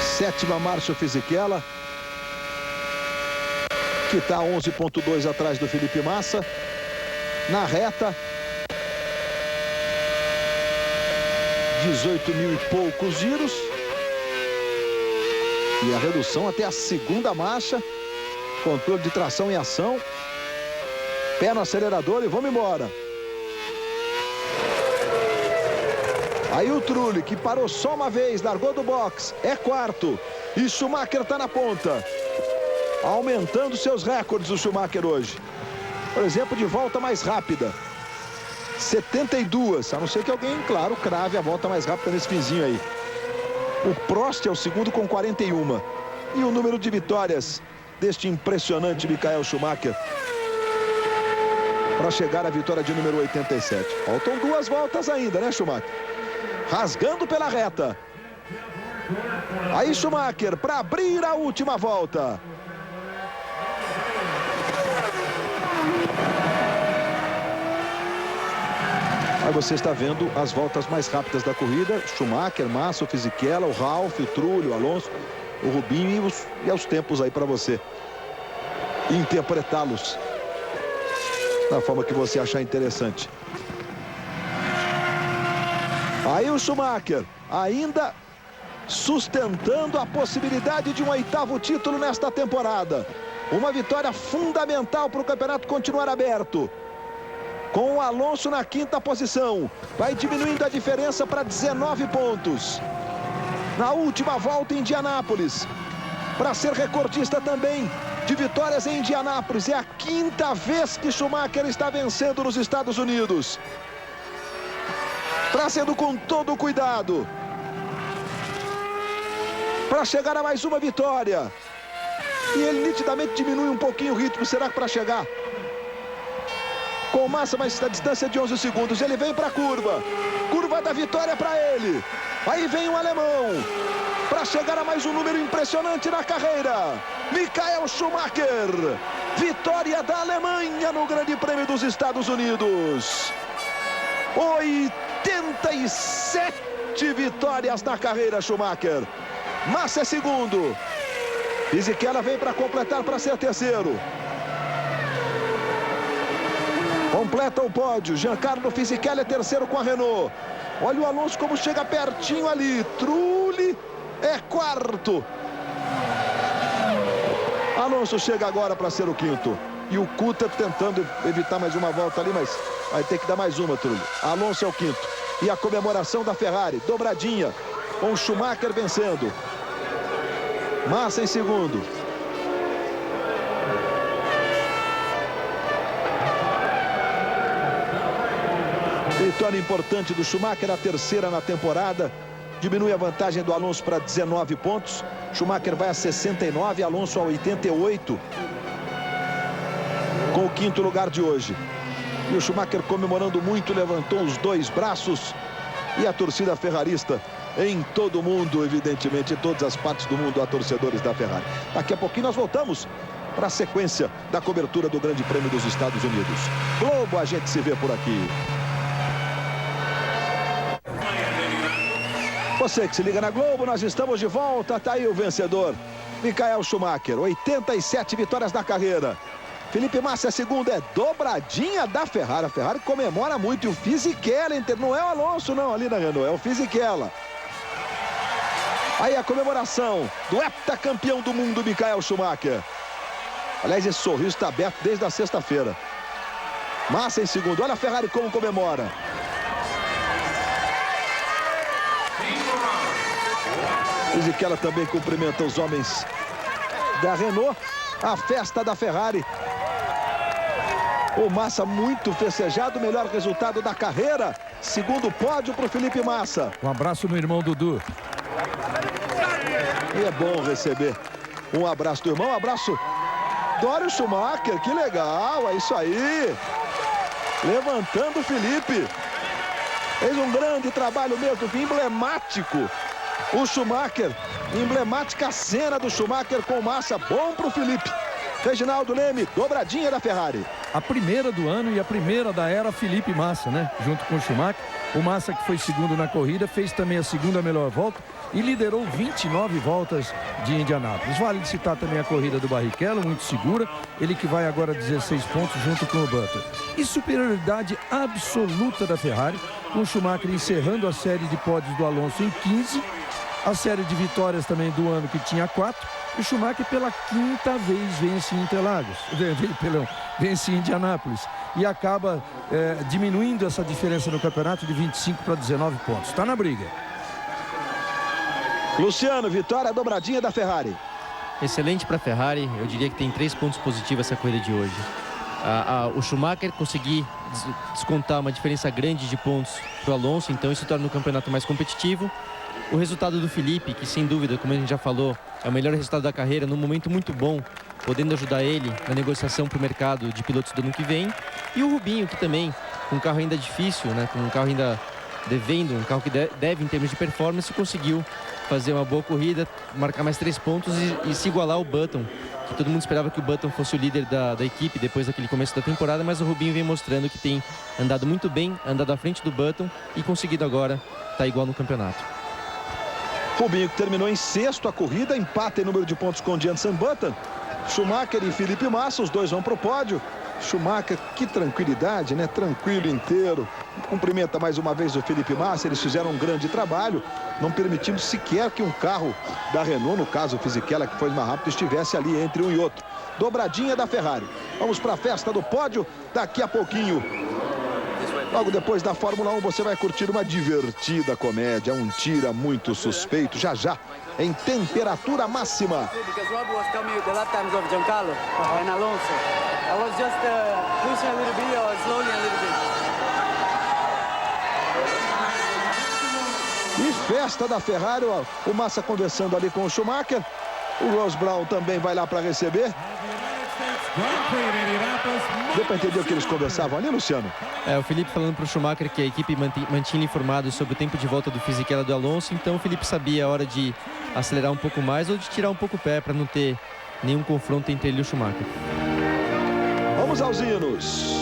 Sétima marcha o Fisichella, que está 11,2 atrás do Felipe Massa. Na reta, 18 mil e poucos giros. E a redução até a segunda marcha. Controle de tração em ação. Pé no acelerador e vamos embora. Aí o Trulli, que parou só uma vez, largou do box, é quarto. E Schumacher está na ponta. Aumentando seus recordes o Schumacher hoje. Por exemplo, de volta mais rápida. 72, a não ser que alguém, claro, crave a volta mais rápida nesse finzinho aí. O Prost é o segundo com 41. E o número de vitórias deste impressionante Michael Schumacher para chegar à vitória de número 87. Faltam 2 voltas ainda, né, Schumacher? Rasgando pela reta. Aí Schumacher para abrir a última volta. Aí você está vendo as voltas mais rápidas da corrida. Schumacher, Massa, o Fisichella, o Ralf, o Trulli, o Alonso, o Rubinho e os tempos aí para você interpretá-los da forma que você achar interessante. Aí o Schumacher ainda sustentando a possibilidade de um 8º título nesta temporada. Uma vitória fundamental para o campeonato continuar aberto. Com o Alonso na 5ª posição. Vai diminuindo a diferença para 19 pontos. Na última volta em Indianápolis. Para ser recordista também de vitórias em Indianápolis. É a 5ª vez que Schumacher está vencendo nos Estados Unidos. Trazendo com todo o cuidado. Para chegar a mais uma vitória. E ele nitidamente diminui um pouquinho o ritmo. Será que para chegar com Massa, mas a distância de 11 segundos. Ele vem para a curva. Curva da vitória para ele. Aí vem o alemão. Para chegar a mais um número impressionante na carreira. Michael Schumacher. Vitória da Alemanha no Grande Prêmio dos Estados Unidos. 87 vitórias na carreira, Schumacher. Massa é segundo. Fisichella vem para completar para ser terceiro. Completa o pódio. Giancarlo Fisichella é terceiro com a Renault. Olha o Alonso como chega pertinho ali. Trulli é quarto. Alonso chega agora para ser o quinto. E o Coulthard tentando evitar mais uma volta ali, mas vai ter que dar mais uma, Trulli. Alonso é o quinto. E a comemoração da Ferrari, dobradinha, com o Schumacher vencendo. Massa em segundo. Vitória importante do Schumacher, a terceira na temporada. Diminui a vantagem do Alonso para 19 pontos. Schumacher vai a 69, Alonso a 88. Com o quinto lugar de hoje. E o Schumacher comemorando muito, levantou os dois braços. E a torcida ferrarista em todo o mundo, evidentemente, em todas as partes do mundo, há torcedores da Ferrari. Daqui a pouquinho nós voltamos para a sequência da cobertura do Grande Prêmio dos Estados Unidos. Globo, a gente se vê por aqui. Você que se liga na Globo, nós estamos de volta. Tá aí o vencedor, Michael Schumacher, 87 vitórias na carreira. Felipe Massa, a segunda é dobradinha da Ferrari. A Ferrari comemora muito. E o Fisichella, não é o Alonso não ali na Renault, é o Fisichella. Aí a comemoração do heptacampeão do mundo, Michael Schumacher. Aliás, esse sorriso está aberto desde a sexta-feira. Massa em segundo, olha a Ferrari como comemora. Fisichella também cumprimenta os homens da Renault. A festa da Ferrari. O Massa muito festejado, melhor resultado da carreira. Segundo pódio para o Felipe Massa. Um abraço no irmão Dudu. E é bom receber um abraço do irmão, um abraço do Dório Schumacher, que legal, é isso aí. Levantando o Felipe. Fez um grande trabalho mesmo, emblemático. O Schumacher, emblemática cena do Schumacher com Massa, bom para o Felipe. Reginaldo Leme, dobradinha da Ferrari. A primeira do ano e a primeira da era Felipe Massa, né? Junto com o Schumacher. O Massa, que foi segundo na corrida, fez também a segunda melhor volta e liderou 29 voltas de Indianápolis. Vale citar também a corrida do Barrichello, muito segura. Ele que vai agora a 16 pontos junto com o Button. E superioridade absoluta da Ferrari, com o Schumacher encerrando a série de pódios do Alonso em 15. A série de vitórias também do ano, que tinha 4. O Schumacher pela quinta vez vence em Interlagos, vence em Indianápolis e acaba diminuindo essa diferença no campeonato de 25 para 19 pontos. Está na briga. Luciano, vitória dobradinha da Ferrari. Excelente para a Ferrari, eu diria que tem 3 pontos positivos essa corrida de hoje. O Schumacher conseguir descontar uma diferença grande de pontos para o Alonso, então isso torna o campeonato mais competitivo. O resultado do Felipe, que sem dúvida, como a gente já falou, é o melhor resultado da carreira, num momento muito bom, podendo ajudar ele na negociação para o mercado de pilotos do ano que vem. E o Rubinho, que também, com um carro ainda difícil, né, com um carro ainda devendo, um carro que deve em termos de performance, conseguiu fazer uma boa corrida, marcar mais 3 pontos e se igualar ao Button, que todo mundo esperava que o Button fosse o líder da equipe depois daquele começo da temporada, mas o Rubinho vem mostrando que tem andado muito bem, andado à frente do Button e conseguido agora estar igual no campeonato. Rubinho que terminou em sexto a corrida, empata em número de pontos com Jenson Button. Schumacher e Felipe Massa, os dois vão para o pódio. Schumacher, que tranquilidade, né? Tranquilo inteiro. Cumprimenta mais uma vez o Felipe Massa, eles fizeram um grande trabalho, não permitindo sequer que um carro da Renault, no caso o Fisichella, que foi mais rápido, estivesse ali entre um e outro. Dobradinha da Ferrari. Vamos para a festa do pódio daqui a pouquinho. Logo depois da Fórmula 1 você vai curtir uma divertida comédia, um tira muito suspeito, já já, em temperatura máxima. E festa da Ferrari, ó, o Massa conversando ali com o Schumacher. O Ross Brown também vai lá para receber. Deu para entender o que eles conversavam ali, Luciano? O Felipe falando para o Schumacher que a equipe mantinha informado sobre o tempo de volta do Fisichella do Alonso, então o Felipe sabia a hora de acelerar um pouco mais ou de tirar um pouco o pé para não ter nenhum confronto entre ele e o Schumacher. Vamos aos hinos.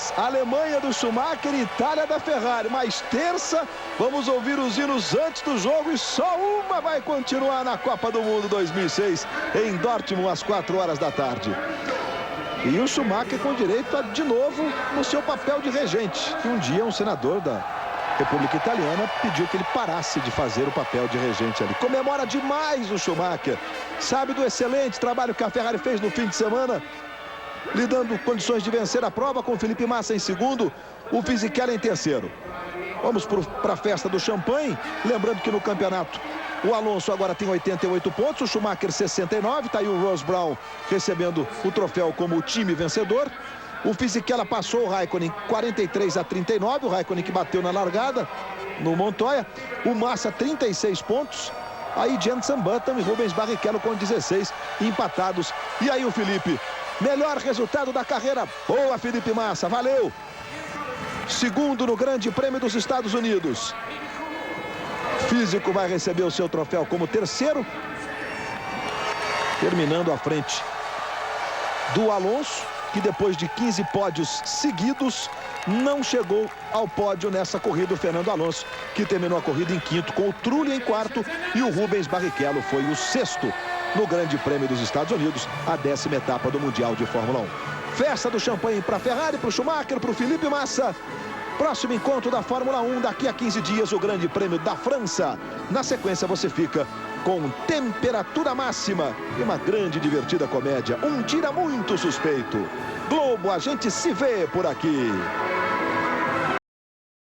horas, Alemanha do Schumacher e Itália da Ferrari. Mas terça, vamos ouvir os hinos antes do jogo e só uma vai continuar na Copa do Mundo 2006, em Dortmund, às 4 horas da tarde. E o Schumacher com direito a, de novo, no seu papel de regente, que um dia um senador da República Italiana pediu que ele parasse de fazer o papel de regente ali. Comemora demais o Schumacher. Sabe do excelente trabalho que a Ferrari fez no fim de semana, lhe dando condições de vencer a prova, com o Felipe Massa em segundo, o Fisichella em terceiro. Vamos para a festa do champanhe. Lembrando que no campeonato o Alonso agora tem 88 pontos, o Schumacher 69. Está aí o Ross Brown recebendo o troféu como o time vencedor. O Fisichella passou o Raikkonen 43-39, o Raikkonen que bateu na largada no Montoya. O Massa 36 pontos. Aí Jenson Button e Rubens Barrichello com 16 empatados. E aí o Felipe, melhor resultado da carreira. Boa, Felipe Massa, valeu! Segundo no Grande Prêmio dos Estados Unidos. Físico vai receber o seu troféu como terceiro, terminando à frente do Alonso, que depois de 15 pódios seguidos não chegou ao pódio nessa corrida. O Fernando Alonso, que terminou a corrida em quinto, com o Trulli em quarto, e o Rubens Barrichello foi o sexto no Grande Prêmio dos Estados Unidos, a 10ª etapa do Mundial de Fórmula 1. Festa do champanhe para a Ferrari, para o Schumacher, para o Felipe Massa. Próximo encontro da Fórmula 1, daqui a 15 dias, o Grande Prêmio da França. Na sequência você fica com Temperatura Máxima e uma grande e divertida comédia, Um Tira Muito Suspeito. Globo, a gente se vê por aqui.